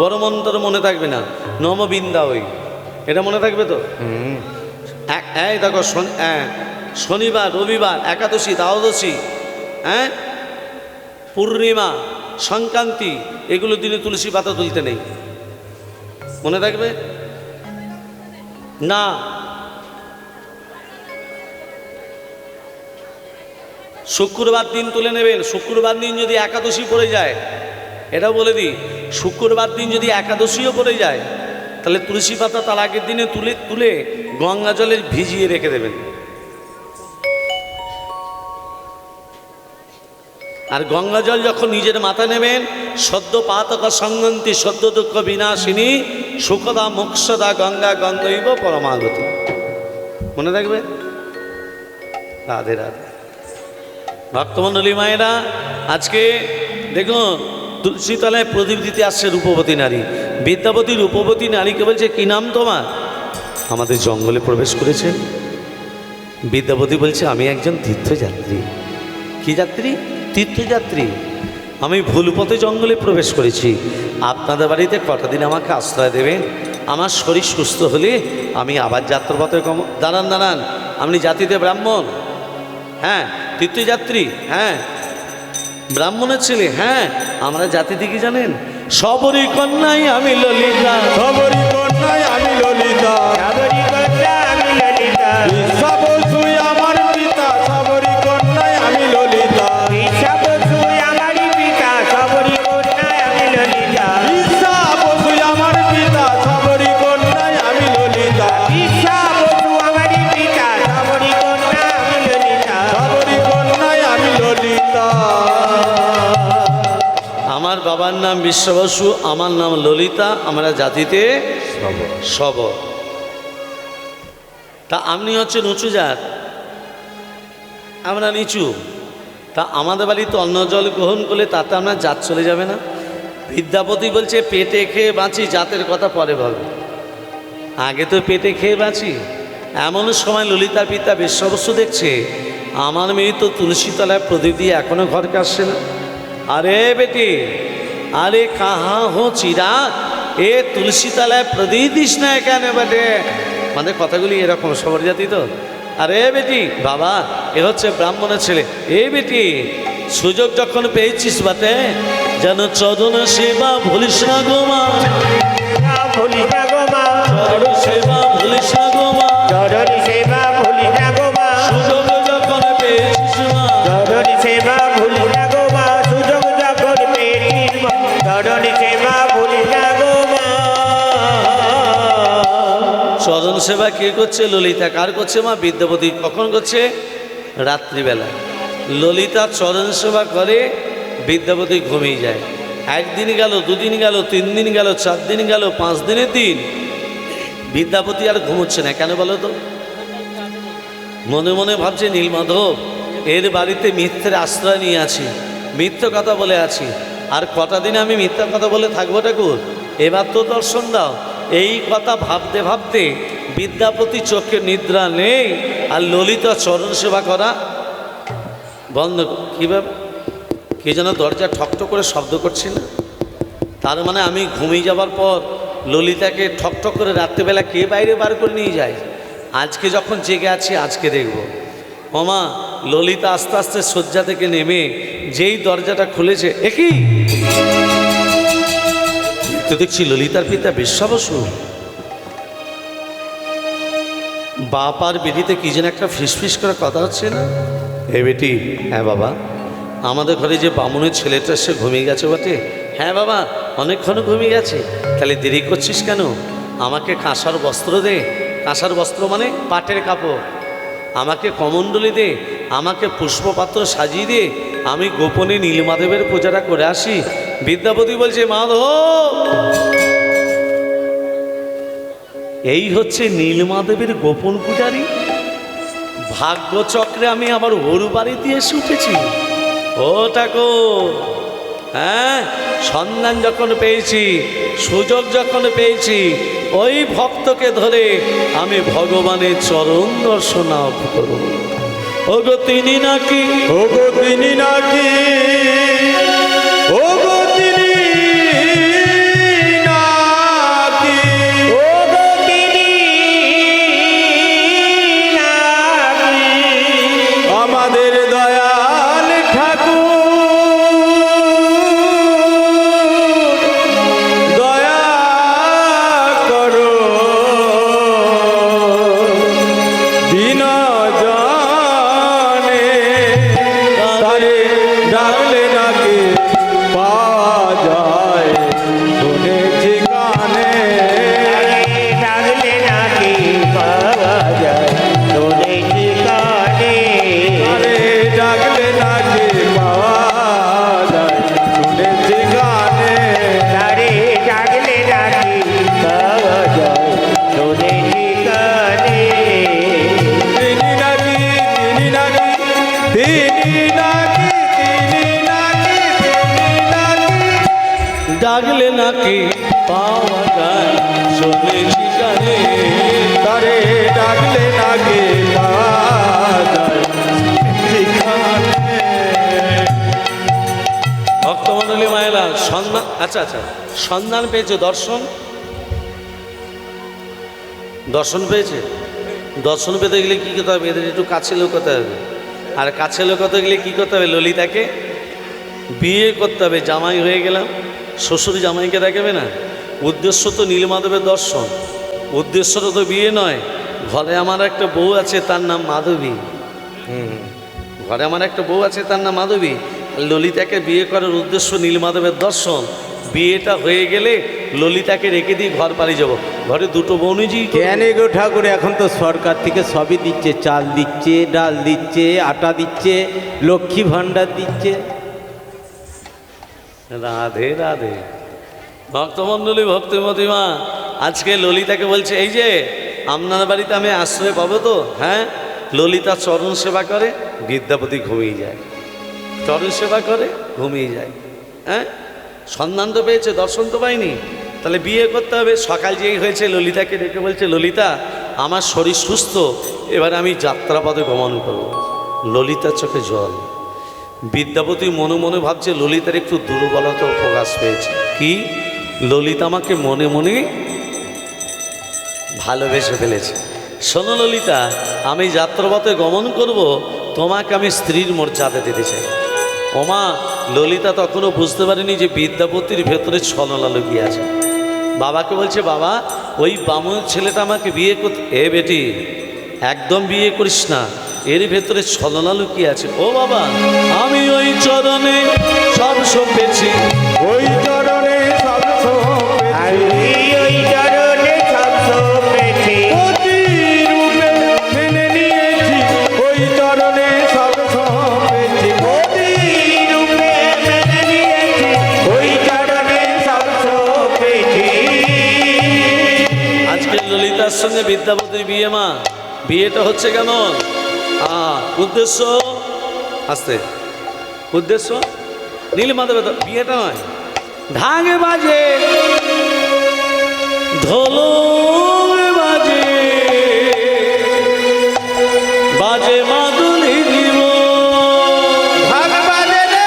বড় মন্ত্র মনে থাকবে না, নম বৃন্দাবই, এটা মনে থাকবে তো? এই দেখো শনিবার, রবিবার, একাদশী, দ্বাদশী, হ্যাঁ, পূর্ণিমা, সংক্রান্তি, এগুলো দিনে তুলসী পাতা তুলতে নেই, মনে থাকবে না? শুক্রবার দিন তুলে নেবেন। শুক্রবার দিন যদি একাদশী পড়ে যায়, এটাও বলে দিই, শুক্রবার দিন যদি একাদশীও পড়ে যায়, তাহলে তুলসী পাতা তার আগের দিনে তুলে গঙ্গা জলে ভিজিয়ে রেখে দেবেন। আর গঙ্গা জল যখন নিজের মাথা নেবেন, সদ্য পাতক সংগন্তি সদ্য দুঃখ বিনাশিনী সুখদা মোক্ষদা গঙ্গা গঙ্গৈব পরমাগতি, মনে থাকবে? রাধে রাধে। ভক্তমণ্ডলী মায়েরা, আজকে দেখুন তুলসীতলায় প্রদীপ দিতে আসছে রূপবতী নারী। বিদ্যাপতি রূপবতী নারীকে বলছে, কি নাম তোমার? আমাদের জঙ্গলে প্রবেশ করেছে। বিদ্যাপতি বলছে, আমি একজন তীর্থযাত্রী। কি যাত্রী? তীর্থযাত্রী। আমি ভুল পথে জঙ্গলে প্রবেশ করেছি। আপনাদের বাড়িতে কটা দিন আমাকে আশ্রয় দেবেন? আমার শরীর সুস্থ হলে আমি আবার যাত্রাপথে দাঁড়ান দাঁড়ান। আপনি জাতিতে ব্রাহ্মণ? হ্যাঁ। তীর্থযাত্রী? হ্যাঁ। ব্রাহ্মণের ছেলে? হ্যাঁ। আমরা জাতিতে কি জানেন? সবরী কন্যাই আমি ললিতা, সবরী কন্যাই আমি ললিতা, সবরী কন্যা আমি ললিতা, ঈশা বসুই আমার পিতা, সবরী কন্যাই আমি ললিতা, ঈশা বসু আমারই পিতা, সবরী কন্যা আমি ললিতা, ঈশা বসুই আমার পিতা, সবরী কন্যাই আমি ললিতা, ঈশা বসু আমারই পিতা, সবরী কন্যা আমি ললিতা, সবরী কন্যাই আমি ললিতা। আমার বাবার নাম বিশ্ব বসু, আমার নাম ললিতা, আমরা জাতিতে সবর। তা আপনি হচ্ছেন উঁচু জাত, আমরা নিচু। তা আমাদের বাড়িতে অন্ন জল গ্রহণ করলে তাতে আপনার জাত চলে যাবে না? বিদ্যাপতি বলছে, পেটে খেয়ে বাঁচি, জাতের কথা পরে ভাবে, আগে তো পেটে খেয়ে বাঁচি। এমন সময় ললিতার পিতা বিশ্ববসু দেখছে, আমার মেয়ে তো তুলসীতলায় প্রদীপ দিয়ে এখনো ঘরকে আসছে না। अरे बेटी, अरे कहाँ हो चिराग, এ তুলসী তলায় প্রদীপ দিস না কেন বেটে? মানে কথাগুলি এরকম, সবর জাতি তো। আরে বেটি, বাবা এ হচ্ছে ব্রাহ্মণের ছেলে। এ বেটি, সুযোগ যখন পেয়েছিস বাটে, যেন চরণ সেবা ভুলিস না গো মা, ভুলি না গো মা, চরণ সেবা ভুলিস না গো মা, চরণী সেবা ভুলি না গো মা, সুযোগ যখন পেয়েছিস মা, চরণী সেবা ভুলি না গো মা, সুযোগ যখন পেয়েছিস মা, চরণী সেবা ভুলি না গো মা। চরণ সেবা কে করছে? ললিতা। কার করছে মা? বিদ্যাপতি। কখন করছে? রাত্রিবেলা। ললিতা চরণ সেবা করে, বিদ্যাপতি ঘুমিয়ে যায়। একদিন গেল, দুদিন গেল, 3 দিন গেল, 4 দিন গেল, 5 দিনের দিন বিদ্যাপতি আর ঘুমোচ্ছে না। কেন বলো তো? মনে মনে ভাবছে, নীলমাধব এর বাড়িতে মিথ্যের আশ্রয় নিয়ে আছি, মিথ্যে কথা বলে আছি, আর কটা দিন আমি মিথ্যা কথা বলে থাকবো ঠাকুর? এবার তো দর্শন দাও। এই কথা ভাবতে ভাবতে বিদ্যাপতি চোখে নিদ্রা নেই, আর ললিতা চরণ সেবা করা বন্ধ। কীভাবে? কে যেন দরজা ঠকঠক করে শব্দ করছে না? তার মানে আমি ঘুমিয়ে যাবার পর ললিতাকে ঠকঠক করে রাত্রেবেলা কে বাইরে বার করে নিয়ে যায়? আজকে যখন জেগে আছি, আজকে দেখব। ওমা, ললিতা আস্তে আস্তে শয্যা থেকে নেমে যেই দরজাটা খুলেছে, একই তো দেখছি ললিতার পিতা বিশ্বাবসু। বাপ আর বেটিতে কি যেন একটা ফিসফিস করে কথা হচ্ছে না? এ বেটি, হ্যাঁ বাবা, আমাদের ঘরে যে বামুনের ছেলেটা সে ঘুমিয়ে গেছে বটে? হ্যাঁ বাবা, অনেকক্ষণ ঘুমিয়ে গেছে। তাহলে দেরি করছিস কেন? আমাকে কাঁসার বস্ত্র দে। কাঁসার বস্ত্র মানে পাটের কাপড়। আমাকে কমণ্ডলী দে, আমাকে পুষ্পপাত্র সাজিয়ে দে, আমি গোপনে নীলমাধবের পূজাটা করে আসি। বিদ্যাপতি বলছে, মাধব এই হচ্ছে নীলমাধবের গোপন পূজারী। ভাগ্যচক্রে আমি আবার ওর বাড়িতে এসে উঠেছি। ও ঠাকুর, হ্যাঁ, সন্ধান যখন পেয়েছি, সুযোগ যখন পেয়েছি, ওই ভক্তকে ধরে আমি ভগবানের চরণ দর্শন লাভ করব। ওগো তিনি নাকি, ওগো তিনি নাকি, ওগো তিনি ডাকলে নাকি পাওয়া যায় শুনেছি গানে, তারে ডাকলে নাকি পাওয়া যায় সেখানে। ভক্তমণ্ডলী মায়েরা সন্ধান, আচ্ছা আচ্ছা, সন্ধান পেয়েছে, দর্শন দর্শন পেয়েছে। দর্শন পেতে গেলে কী করতে হবে? এদের একটু কাছে লুকোতে হবে। আর কাছে লুকোতে গেলে কী করতে হবে? ললিতাকে বিয়ে করতে হবে। জামাই হয়ে গেলাম, শ্বশুর জামাইকে দেখাবে না। উদ্দেশ্য তো নীলমাধবের দর্শন, উদ্দেশ্যটা তো বিয়ে নয়। ঘরে আমার একটা বউ আছে, তার নাম মাধবী। ঘরে আমার একটা বউ আছে, তার নাম মাধবী। ললিতাকে বিয়ে করার উদ্দেশ্য নীলমাধবের দর্শন। বিয়েটা হয়ে গেলে ললিতাকে রেখে দিয়ে ঘর পাড়ি যাব। ঘরে দুটো বৌনিজি। কেন গো ঠাকুর, এখন তো সরকার থেকে সবই দিচ্ছে, চাল দিচ্ছে, ডাল দিচ্ছে, আটা দিচ্ছে, লক্ষ্মী ভাণ্ডার দিচ্ছে। রাধে রাধে। ভক্তমণ্ডলী, ভক্তিমতী মা আজকে ললিতাকে বলছে, এই যে আপনার বাড়িতে আমি আশ্রয় পাবো তো? হ্যাঁ। ললিতা চরণ সেবা করে, বিদ্যাপতি ঘুমিয়ে যায়। চরণ সেবা করে, ঘুমিয়ে যায়। হ্যাঁ, সন্ধান তো পেয়েছে, দর্শন তো পাইনি। তাহলে বিয়ে করতে হবে। সকাল যেই হয়েছে ললিতাকে ডেকে বলছে, ললিতা আমার শরীর সুস্থ, এবার আমি যাত্রাপথে গমন করব। ললিতার চোখে জল। বিদ্যাপতি মনে মনে ভাবছে ললিতার একটু দুর্বলতা প্রকাশ পেয়েছে। কি? ললিতা আমাকে মনে মনে ভালোবেসে ফেলেছে। শোনো ললিতা, আমি যাত্রাপথে গমন করব, তোমাকে আমি স্ত্রীর মর্যাদা দিতে চাই। ওমা, ললিতা তখনও বুঝতে পারেনি যে বিদ্যাপতির ভেতরে ছলনা লুকিয়ে আছে। বাবাকে বলছে, বাবা ওই বামুন ছেলেটা আমাকে বিয়ে করতে। এ বেটি, একদম বিয়ে করিস না, এর ভেতরে ছলনা লুকিয়ে আছে। ও বাবা, আমি ওই চরণে সব সপেছি, ওই চরণে সব সপেছি, আমি ওই চরণে সব সপেছি, প্রতি রূপে মেনে নিয়েছি, ওই চরণে সব সপেছি, প্রতি রূপে মেনে নিয়েছি, ওই চরণে সব সপেছি। আজকে ললিতার সঙ্গে বিদ্যাপতির বিয়ে। মা, বিয়েটা হচ্ছে কেমন? উদ্দেশ্য আসতে, উদ্দেশ্য নীলমাধবের বিয়েটা নয়। ঢাকে বাজে, ঢোল বাজে, বাজে মাদুলি জীব, ভাগ বাজে রে,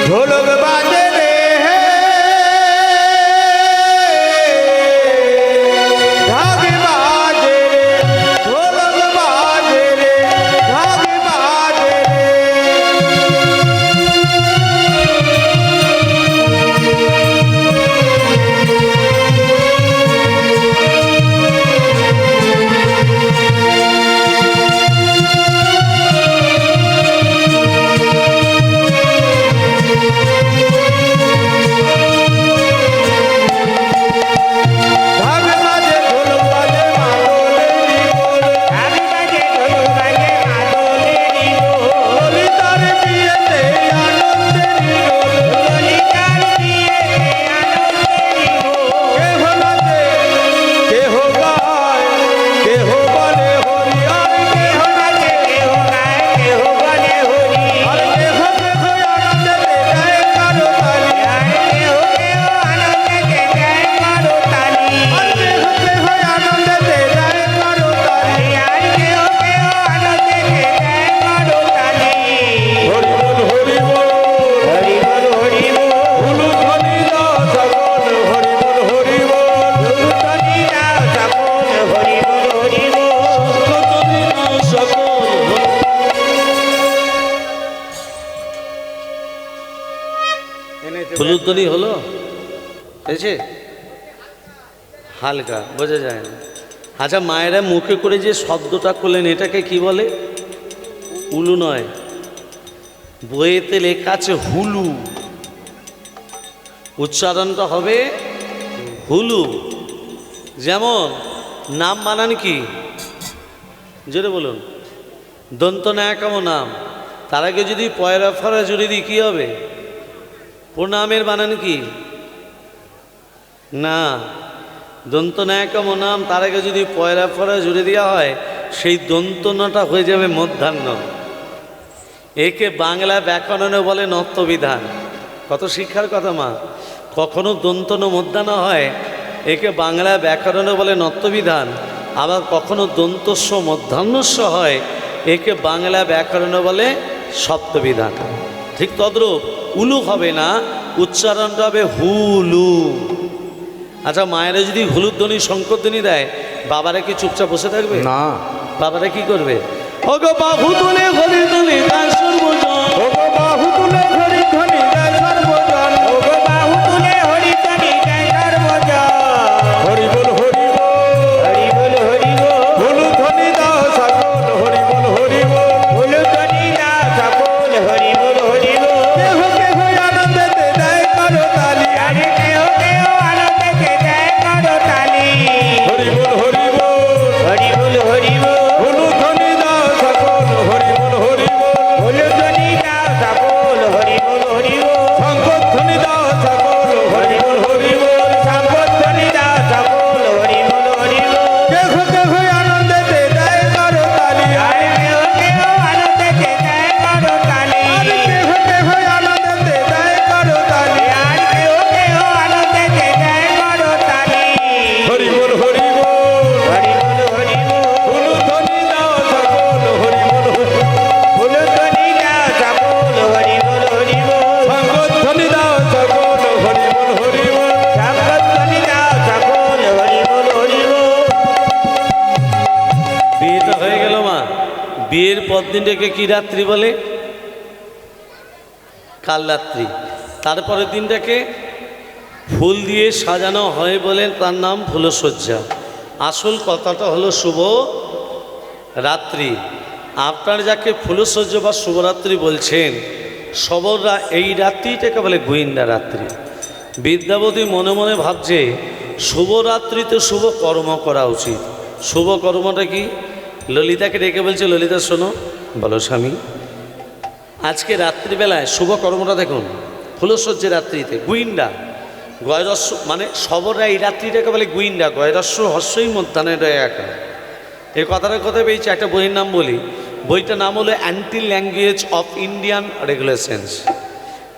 ঢোলক বাজে রে, ঢাক বাজে রে, ঢোলক বাজে রে, ঢাক বাজে রে। ঢাক বাজে, ঢোলক বাজে, মাদলেরই বল, আমি বাজে ঢোল বাজে মাদলেরই ঢোল, ললিতার বিয়েতে আনন্দেরই রোল, ললিতার বিয়েতে আনন্দেরই ঢোল। কেহ নাচে, কেহ গায়, কেহ বলে হরি, আর কেহ নাচে, কেহ গায়, কেহ বলে হরি, আর কেহ কেহ আনন্দেতে দেয় কারো তালি, আর কেহ কেহ আনন্দেতে দেয় কারো তালি, আর কেহ কেহ আনন্দেতে দেয় কারো তালি। আর কেহ কেহ আনন্দেতে দেয় কারো তালি। হরি বল, হরি বল, হরি বল, হরি বল, হুলু ধ্বনি দাও সকল, হরি বল, হরি বল, ধ্বনি দাও সকল, হরি বল, হরি বল। ফুলুধ্বনি হলো, হয়েছে হালকা, বোঝা যায় না। আচ্ছা, মায়েরা মুখে করে যে শব্দটা করলেন, এটাকে কি বলে? উলু নয়, বইয়েতে লেখা আছে হুলু। উচ্চারণটা হবে হুলু। যেমন নাম বানান কি? জোরে বলুন। দন্ত নায়কাম নাম, তার আগে যদি পয়রা ফরা জুড়ে দিই কী হবে? প্রণামের বানান কি? না। দন্ত নায়কাম নাম, তার আগে যদি পয়রা ফরা জুড়ে দেওয়া হয় সেই দন্তনটা হয়ে যাবে মধ্যাহ্ন। একে বাংলা ব্যাকরণে বলে নত্যবিধান। কত শিক্ষার কথা মা! কখনো দন্তন মধ্যাহ্ন হয়, একে বাংলা ব্যাকরণে বলে নত্যবিধান। আবার কখনো দন্তস্ব মধ্যাহ্নস্ব হয়, একে বাংলা ব্যাকরণে বলে সপ্তবিধান। ঠিক তদ্রূপ উলু হবে না, উচ্চারণটা হবে হুলু। আচ্ছা, মায়েরা যদি হলুদ ধ্বনি শঙ্করধ্বনি দেয়, বাবারা কি চুপচাপ বসে থাকবে? না। বাবারা কি করবে? ওগো বাহু তুলে হরি তুলে গান সর্বজন, ওগো বাহু তুলে হরি ধ্বনি দেয় সর্বজন, ওগো বাহু তুলে হরি ধ্বনি দেয় সর্বজন। হরি বল হরি বল, হরি বল হরি বল, হলু ধ্বনি দাও সকল, হরি বল হরি বল। হলু ধ্বনি দাও সকল, হরি বল হরি বল। কেহ কেহ আনন্দেতে দেয় করতালি, আরে কেহ কেহ আনন্দেতে দেয় করতালি। হরি বল হরি বল, হরি বল হরি বল, হলু ধ্বনি দাও সকল, হরি বল হরি বল। হলু ধ্বনি দাও সকল, হরি বল হরি বল। শঙ্খ ধ্বনি দাও সকল, হরি বল হরি বল। শঙ্খ ধ্বনি দাও সকল, হরি বল হরি বল। কেহ কেহ আনন্দেতে দেয় করতালি, আরে কেহ কেহ আনন্দেতে দেয় করতালি। আর কেহ কেহ আনন্দেতে দেয় করতালি, আর কেহ কেহ আনন্দেতে দেয় করতালি। হরি বল হরি বল। হরি বল হরি বল, হলু ধ্বনি দাও সকল, হরি বল হরি বল। হলু ধ্বনি দাও সকল, হরি বল হরি বল। শঙ্খ ধ্বনি দাও সকল, হরি বল হরি বল। শঙ্খ ধ্বনি দাও সকল, হরি বল হরি বল। বিয়েটা হয়ে গেল মা। বিয়ের পর দিনটাকে কি রাত্রি বলে? কাল রাত্রি। তারপরের দিনটাকে ফুল দিয়ে সাজানো হয় বলে তার নাম ফুলসজ্জা। আসল কথাটা হলো শুভ রাত্রি। আপনার যাকে ফুলসজ্জা বা শুভরাত্রি বলছেন, সবররা এই রাত্রিটাকে বলে গোয়েন্দা রাত্রি। বিদ্যাবতী মনে মনে ভাবছে শুভরাত্রিতে শুভ কর্ম করা উচিত। শুভ কর্মটা কি? ললিতাকে ডেকে বলছে, ললিতা শোনো। বলো স্বামী। আজকে রাত্রিবেলায় শুভ কর্মটা দেখুন, ফুলসজ্জা রাত্রিতে গুইন্দা গয়রস্য মানে সবররা এই রাত্রিটাকে বলে গুইন্দা। গয়রস্য হস্যই মধ্যাহ্নের একা। এই কথাটার কথা পেয়েছি। একটা বইয়ের নাম বলি, বইটার নাম হলো anti language of Indian regulations.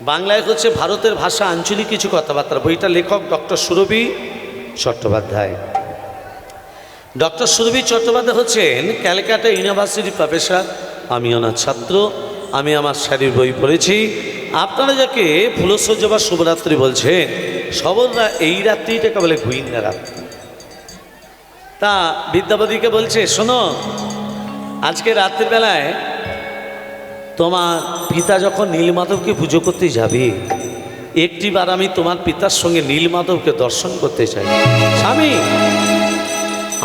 বাংলায় হচ্ছে ভারতের ভাষা আঞ্চলিক কিছু কথাবার্তা। বইটার লেখক ডক্টর সুরভি চট্টোপাধ্যায়। ডক্টর সুরভি চট্টোপাধ্যায় হচ্ছেন ক্যালকাটা ইউনিভার্সিটি প্রফেসর। আমি ওনার ছাত্র। আমি আমার শাড়ির বই পড়েছি। আপনারা যাকে ফুলসজ্জা বা শুভরাত্রি বলছেন, সবররা এই রাত্রিটাকে বলে গুইন্দা রাত্রি। তা বিদ্যাপতিকে বলছে, শোনো, আজকে রাত্রিবেলায় তোমার পিতা যখন নীলমাধবকে পুজো করতে যাবে, একটিবার আমি তোমার পিতার সঙ্গে নীলমাধবকে দর্শন করতে চাই। স্বামী,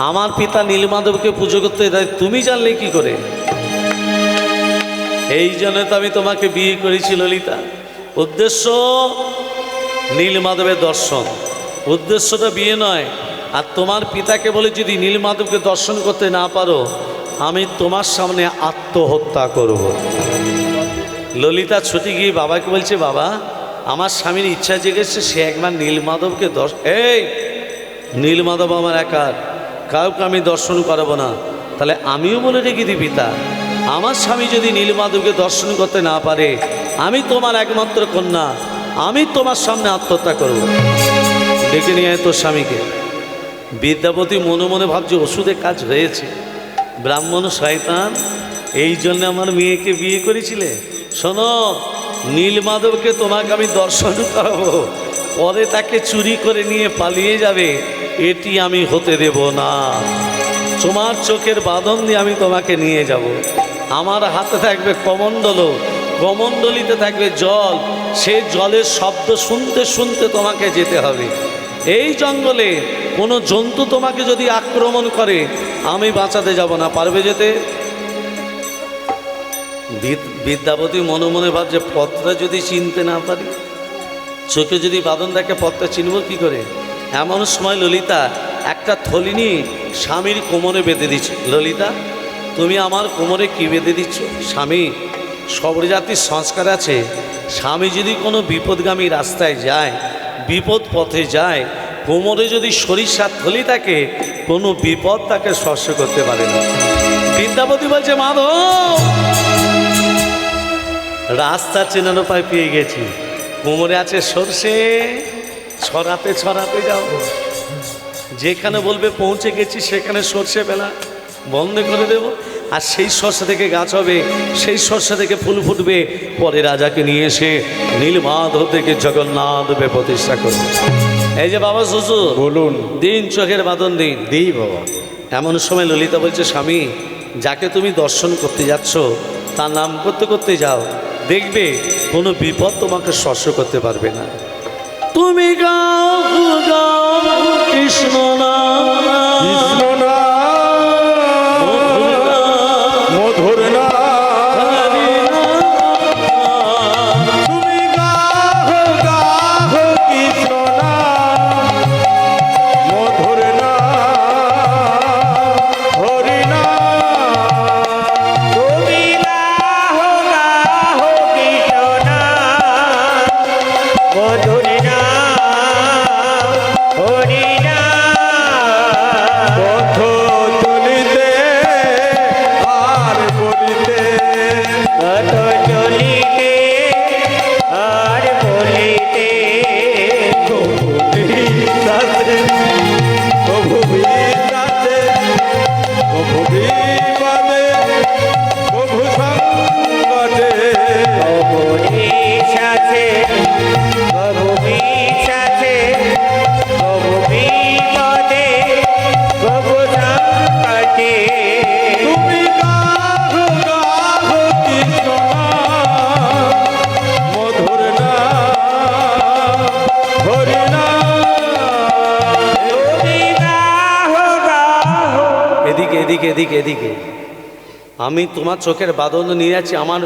আমার পিতা নীলমাধবকে পুজো করতে যায়, তুমি জানলে কি করে? এই জন্য তো আমি তোমাকে বিয়ে করেছি ললিতা। উদ্দেশ্য নীলমাধবের দর্শন, উদ্দেশ্যটা বিয়ে নয়। আর তোমার পিতাকে বলে যদি নীলমাধবকে দর্শন করতে না পারো, আমি তোমার সামনে আত্মহত্যা করব। ললিতা ছুটে গিয়ে বাবাকে বলছে, বাবা, আমার স্বামীর ইচ্ছা জেগেছে, সে একবার নীলমাধবকে এই নীলমাধব আমার একার, কাউকে আমি দর্শন করাবো না। তাহলে আমিও বলে রেখে দিই, পিতা, আমার স্বামী যদি নীলমাধবকে দর্শন করতে না পারে, আমি তোমার একমাত্র কন্যা, আমি তোমার সামনে আত্মহত্যা করব। ডেকে নিয়ে আয় তোর স্বামীকে। বিদ্যাপতি মনে মনে ভাবছে ওষুধে কাজ হয়েছে। ব্রাহ্মণ শয়তান, এই জন্য আমার মেয়েকে বিয়ে করেছিলে। শোনো, নীলমাধবকে তোমাকে আমি দর্শন করাবো, পরে তাকে চুরি করে নিয়ে পালিয়ে যাবে, এটি আমি হতে দেব না। তোমার চোখের বাঁধন দিয়ে আমি তোমাকে নিয়ে যাব। আমার হাতে থাকবে কমণ্ডল, কমণ্ডলিতে থাকবে জল। সে জলের শব্দ শুনতে শুনতে তোমাকে যেতে হবে। এই জঙ্গলে কোনো জন্তু তোমাকে যদি আক্রমণ করে, আমি বাঁচাতে যাব না। পারবে যেতে? বিদ্যাপতি মনে মনে ভাবছে, পথটা যদি চিনতে না পারি, চোখে যদি বাঁধন থাকে, পথটা চিনব কি করে? এমন সময় ললিতা একটা থলি নিয়ে স্বামীর কোমরে বেঁধে দিচ্ছে। ললিতা, তুমি আমার কোমরে কি বেঁধে দিচ্ছ? স্বামী, সব জাতির সংস্কার আছে, স্বামী যদি কোনো বিপদগামী রাস্তায় যায়, বিপদ পথে যায়, কোমরে যদি সরিষার থলি থাকে কোনো বিপদ তাকে স্পর্শ করতে পারে না। বিদ্যাপতি বলছে মাধব, রাস্তা চেনানো পায় পেয়ে গেছি, কোমরে আছে সর্ষে, ছড়াতে ছড়াতে যাও, যেখানে বলবে পৌঁছে গেছি সেখানে সর্ষে বেলা বন্ধ করে দেব, আর সেই সর্ষে থেকে গাছ হবে, সেই সর্ষে থেকে ফুল ফুটবে, পরে রাজাকে নিয়ে এসে নীলমাধব থেকে জগন্নাথ প্রতিষ্ঠা করবে। এই যে বাবা শ্বশুর বলুন। দিন চোখের বাঁধন দিন। দিই বাবা। এমন সময় ললিতা বলছে, স্বামী যাকে তুমি দর্শন করতে যাচ্ছ তার নাম করতে করতে যাও, দেখবে কোনো বিপদ তোমাকে স্পর্শ করতে পারবে না। তুমি গাও গাও কৃষ্ণ নাম, কৃষ্ণ নাম, মধুর নাম, তুমি গাও গাও কৃষ্ণ নাম, মধুর নাম, হরি নাম, তুমি গাহো গাহো কৃষ্ণ নাম, মধুর নাম, হরি নাম। পথ চলিতে আর বলিতে, কত চলিতে আর বলিতে, বিশ্বাসে প্রভু বিশ্বাসে, প্রভু বিপদে, প্রভু সংকটে, বিশ্বাসে প্রভু বিশ্বাসে, প্রভু বিপদে, প্রভু সংকটে। তুমি গাহো গাহো কৃষ্ণ নাম, মধুর নাম, হরি নাম। তুমি গাহো গাহো। এদিকে এদিকে এদিকে এদিকে, আমি তোমার চোখের বাঁধন নিয়ে যাচ্ছি, আমার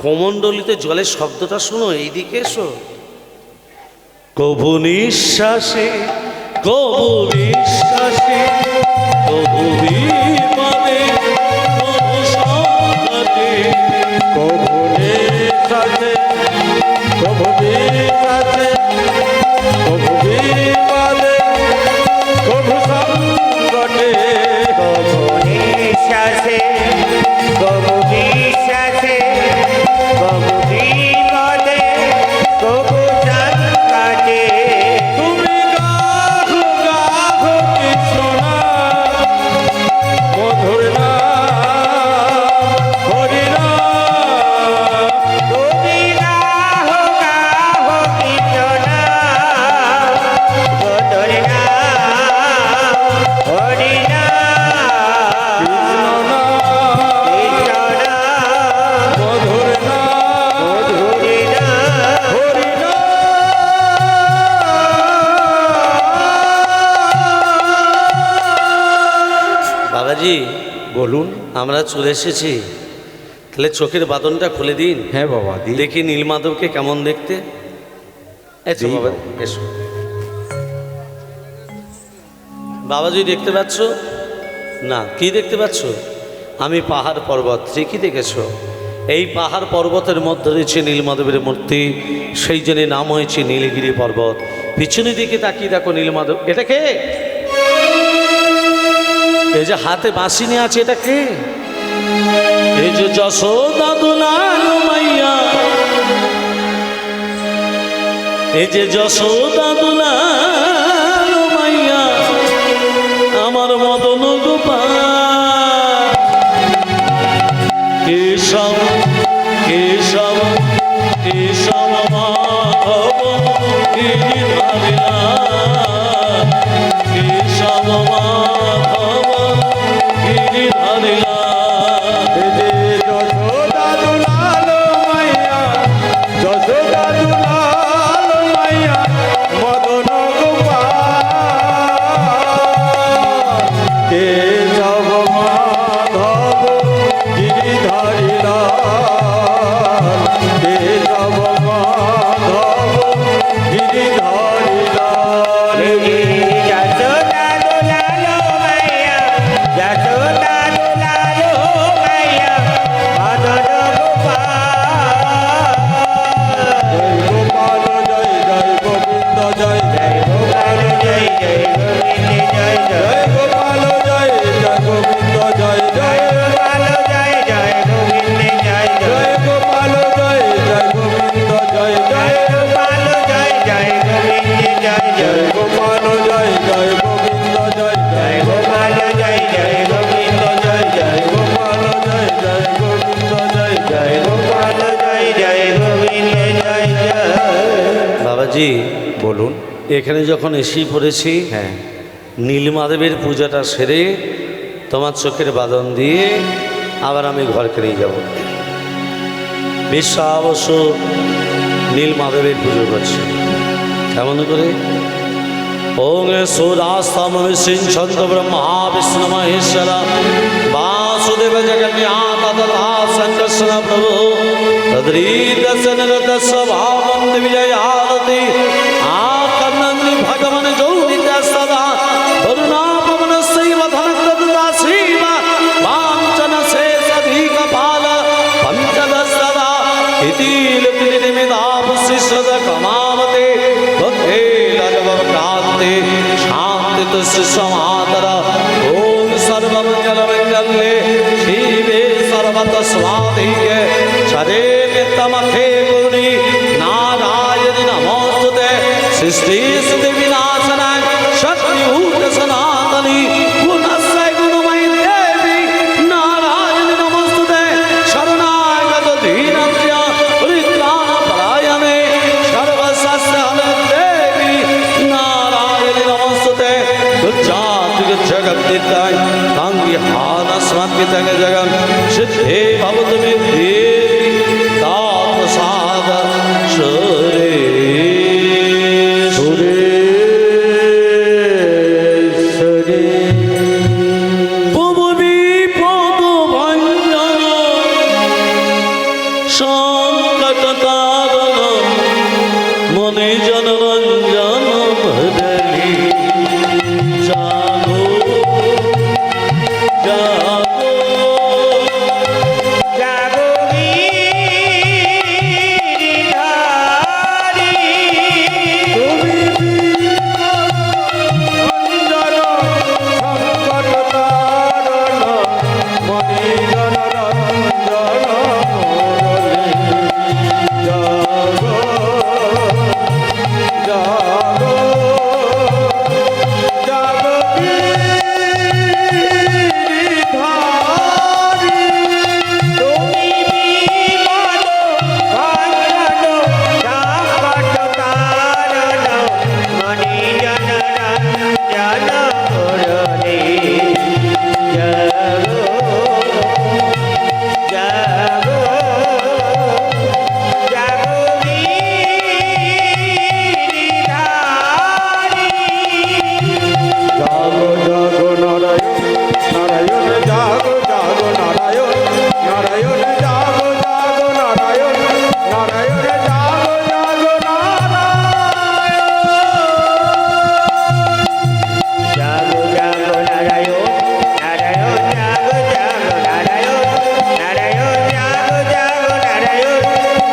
কোমণ্ডলিতে জলের শব্দটা শোনো, এইদিকে এসো। কবু নিঃশ্বাসে, কবু বিশ্বাসে, কবু বিপদে, কবু সংকটে, প্রভু বিশ্বাসে, প্রভু বিশ্বাসে, প্রভু বিপদে, প্রভু সংকটে, বিশ্বাসে প্রভু বিশ্বাসে, প্রভু বিপদে, প্রভু সংকটে। তুমি গাহো গাহো কৃষ্ণ নাম, মধুর নাম, হরি নাম। তুমি গাহো গাহো কৃষ্ণ নাম, মধুর নাম, হরি নাম। কৃষ্ণ নাম, কৃষ্ণ নাম, মধুর নাম, মধুর নাম। হরি নাম। বাবাজি বলুন। আমরা চলে এসেছি, তাহলে চোখের বাঁধনটা খুলে দিন, হ্যাঁ বাবা, দিই। দেখি নীলমাধবকে কেমন দেখতে। এসো দিই বাবা, বাবা। এসো। বাবাজি দেখতে পাচ্ছ না? কি দেখতে পাচ্ছ? আমি পাহাড় পর্বত, ঠিকই দেখেছো। এই পাহাড় পর্বতের মধ্যে রয়েছে নীলমাধবের মূর্তি, সেই জন্য নাম হয়েছে নীলগিরি পর্বত। পিছনের দিকে তাকিয়ে দেখো নীলমাধব। এটা কে? এই যে হাতে বাঁশি নিয়ে আছে, এটা কে? এই যে যশোদা দুলাল মাইয়া, এই যে যশোদা দুলাল মাইয়া, আমার মদন গোপাল। কেশব কেশব কেশব মাধব গিরিধারিলা, কেশব মাধব গিরিধারিলা। এই যে যশোদা দুলাল মাইয়া, যশোদা দুলাল মাইয়া, মদন গোপাল। কেশব মাধব গিরিধারী লাল, কেশব মাধব গিরিধারী লাল। যশোদা দুলাল মাইয়া, বাবাজি বলুন। এখানে যখন এসেই পড়েছি, হ্যাঁ, নীলমাধবের পূজাটা সেরে তোমার চোখের বাঁধন দিয়ে আবার আমি ঘরকে নিয়ে যাব। বিশ্বা অবশ্য নীলমাধবের পুজো করছে কেমন করে? ওং সুরাস্তম সিঞ্চন্ত ব্রহ্মা বিষ্ণু মহেশ্বর বাসুদেব জগন্নাথ তথা সংকর্ষণ প্রভু তদ্রীদর্শন স্বভাবম বিজয়ারতি আকর্ণি ভগবান জৌনিত সদা করুণাপবন শৈব ধনকৃতা শিব পাঞ্চন শেষধিক পাল পঞ্চদশ সদা ইতি লিপিনিমিদাবশিষ্যদ কমামতে ভক্তে লজবক্রান্তে শান্তি তুষ্টি সমাদর ওম সর্বমঙ্গলমঙ্গলে শিবে সর্বত স্বাধিকে সদে নিত্যমখে গুণি নারায়ণি নমোস্তুতে সৃষ্টি স্থিতি বিনাশনায় শক্তিভূত সনাতনী গুণস্যৈ গুণময়ী দেবী নারায়ণি নমোস্তুতে শরণাগত দীনস্য পরিত্রাণপরায়ণে সর্বশস্য হরে দেবী নারায়ণি নমোস্তুতে গুজ্জাতিক জগদ্দিতায় কাঙ্গিহানস্মৎকিতং জগম সিদ্ধে ভবতু মে দেবী তাৎপ্রসাদ সুরে সুরেশ্বরী প্রভু বিপদ ভঞ্জন সংকট তারণ মনে জনরঞ্জন ভজলি জাগো জাগো জাগো গিরিধারী তুমি অঞ্জন সংকট তারণ মনি জনরঞ্জন মুরলী জাগো জাগো জাগো গিরিধারী তুমি বিপদ ভঞ্জন সংকট তারণ মনি জনরঞ্জন মুরলী জাগো জাগো জাগো গিরিধারী জাগো জাগো নারায়ণ নারায়ণ জাগো জাগো নারায়ণ নারায়ণ জাগো জাগো নারায়ণ নারায়ণ জাগো জাগো নারায়ণ জাগো জাগো নারায়ণ নারায়ণ জাগো জাগো নারায়ণ নারায়ণ জাগো জাগো নারায়ণ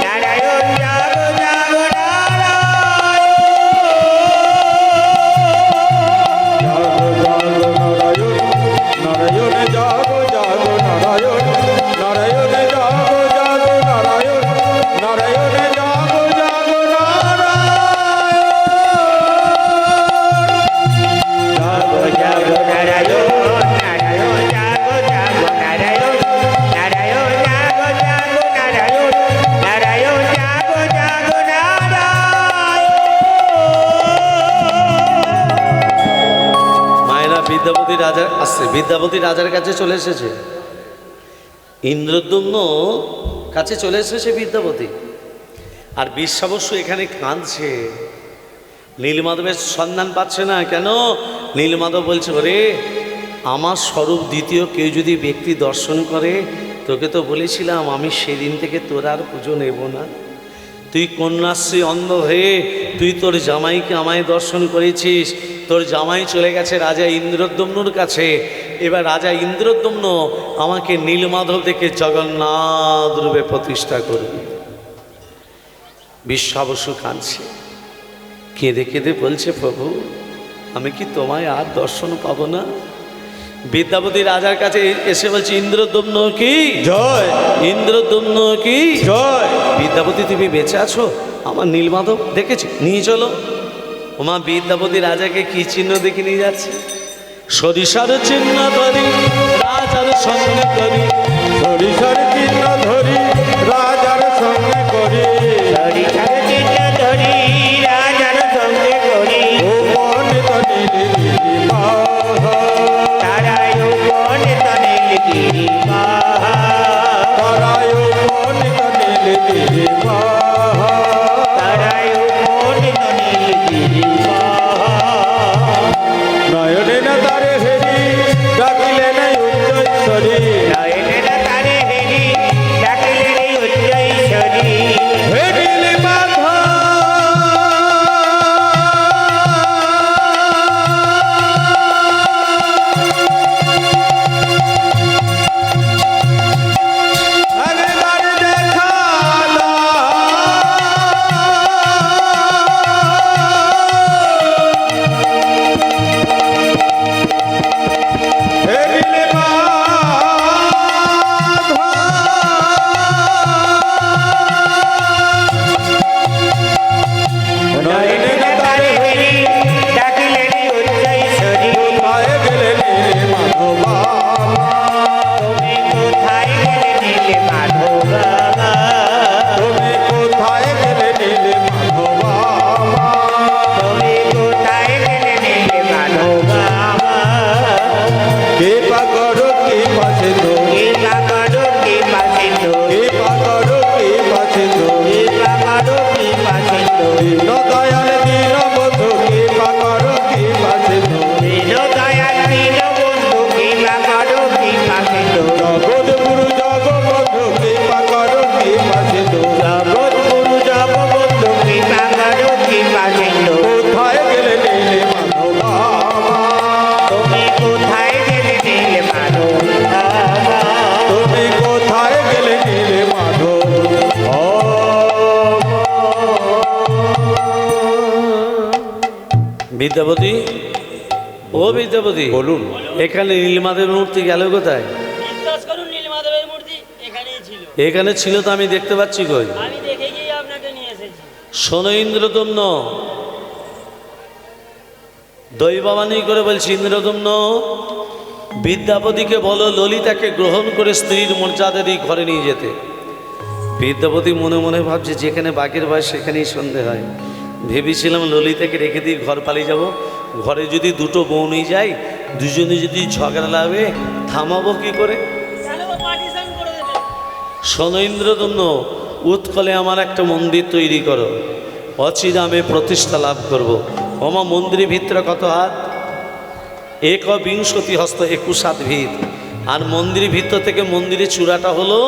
নারায়ণ জাগো জাগো জাগো জাগো নারায়ণ নারায়ণ জাগো জাগো নারায়ণ নারায়ণ নারায়ণ জাগো জাগো নারায়ণ জাগো জাগো নারায়ণ নারায়ণ জাগো জাগো নারায়ণ নারায়ণ জাগো জাগো নারায়ণ মায়েরা বিদ্যাপতি রাজার আসছে, বিদ্যাপতি রাজার কাছে চলে এসেছে, ইন্দ্রদ্যুম্ন কাছে চলে এসেছে বিদ্যাপতি। আর বিশ্বাবস্য এখানে কাঁদছে, নীলমাধবের সন্ধান পাচ্ছে না। কেন? নীলমাধব বলছে, ওরে আমার স্বরূপ দ্বিতীয় কেউ যদি ব্যক্তি দর্শন করে, তোকে তো বলেছিলাম আমি সেদিন থেকে তোর আর পুজো নেব না। তুই কন্যাশ্রী অন্ধ হয়ে তুই তোর জামাইকে আমায় দর্শন করেছিস, তোর জামাই চলে গেছে রাজা ইন্দ্রদ্যম্নুর কাছে। এবার রাজা ইন্দ্রদ্যম্ন আমাকে নীলমাধব থেকে জগন্নাথ রূপে প্রতিষ্ঠা করবে। বিশ্বাবসু কাঁদছে, কেঁদে কেঁদে বলছে, প্রভু আমি কি তোমায় আর দর্শন পাবো না? বিদ্যাপতি রাজার কাছে এসে বলছে, ইন্দ্রদ্যম্ন কি জয় ইন্দ্রদ্যম্ন কি জয় বিদ্যাপতি তুমি বেঁচে আছো? আমার নীলমাধব দেখেছি, নিয়ে চলো। ওমা বিদ্যাপতি রাজাকে কি চিহ্ন দেখে নিয়ে যাচ্ছে? সরিষার চিহ্ন ধরি রাজার সঙ্গে করি, সরিষার চিহ্ন ধরি রাজার সঙ্গে করি সরিষার চিহ্ন ধরি রাজার বিদ্যাপতি, ও বিদ্যাপতি, বলুন। এখানে নীলমাধবের মূর্তি গেল কোথায়? বিশ্বাস করুন নীলমাধবের মূর্তি এখানেই ছিল। এখানে ছিল তো আমি দেখতে পাচ্ছি কই? আমি দেখে গিয়ে আপনাকে নিয়ে এসেছি। শোনো ইন্দ্রদম্ন, দৈববাণী করে বলছি ইন্দ্রদম্ন, বিদ্যাপতিকে বলো ললিতাকে গ্রহণ করে স্ত্রীর মর্যাদা দিয়ে ঘরে নিয়ে যেতে। বিদ্যাপতি মনে মনে ভাবছে যেখানে বাঘের ভয় সেখানেই সন্ধে হয়। ভেবেছিলাম ললিতাকে রেখে দিয়ে ঘর পালিয়ে যাব, ঘরে যদি দুটো বউ নিয়ে যাই, দুজনে যদি ঝগড়া লাগবে থামাবো কি করে? তাহলে ও পার্টিশন করে দেবে। শোনো ইন্দ্রদম্ন, উৎকলে আমার একটা মন্দির তৈরি করো, অচিরে আমি প্রতিষ্ঠা লাভ করব। ওমা মন্দিরের ভিতরে কত হাত? 1 বিংশতি হস্ত 21 হাত ভিত। আর মন্দিরের ভিতর থেকে মন্দিরের চূড়াটা হলো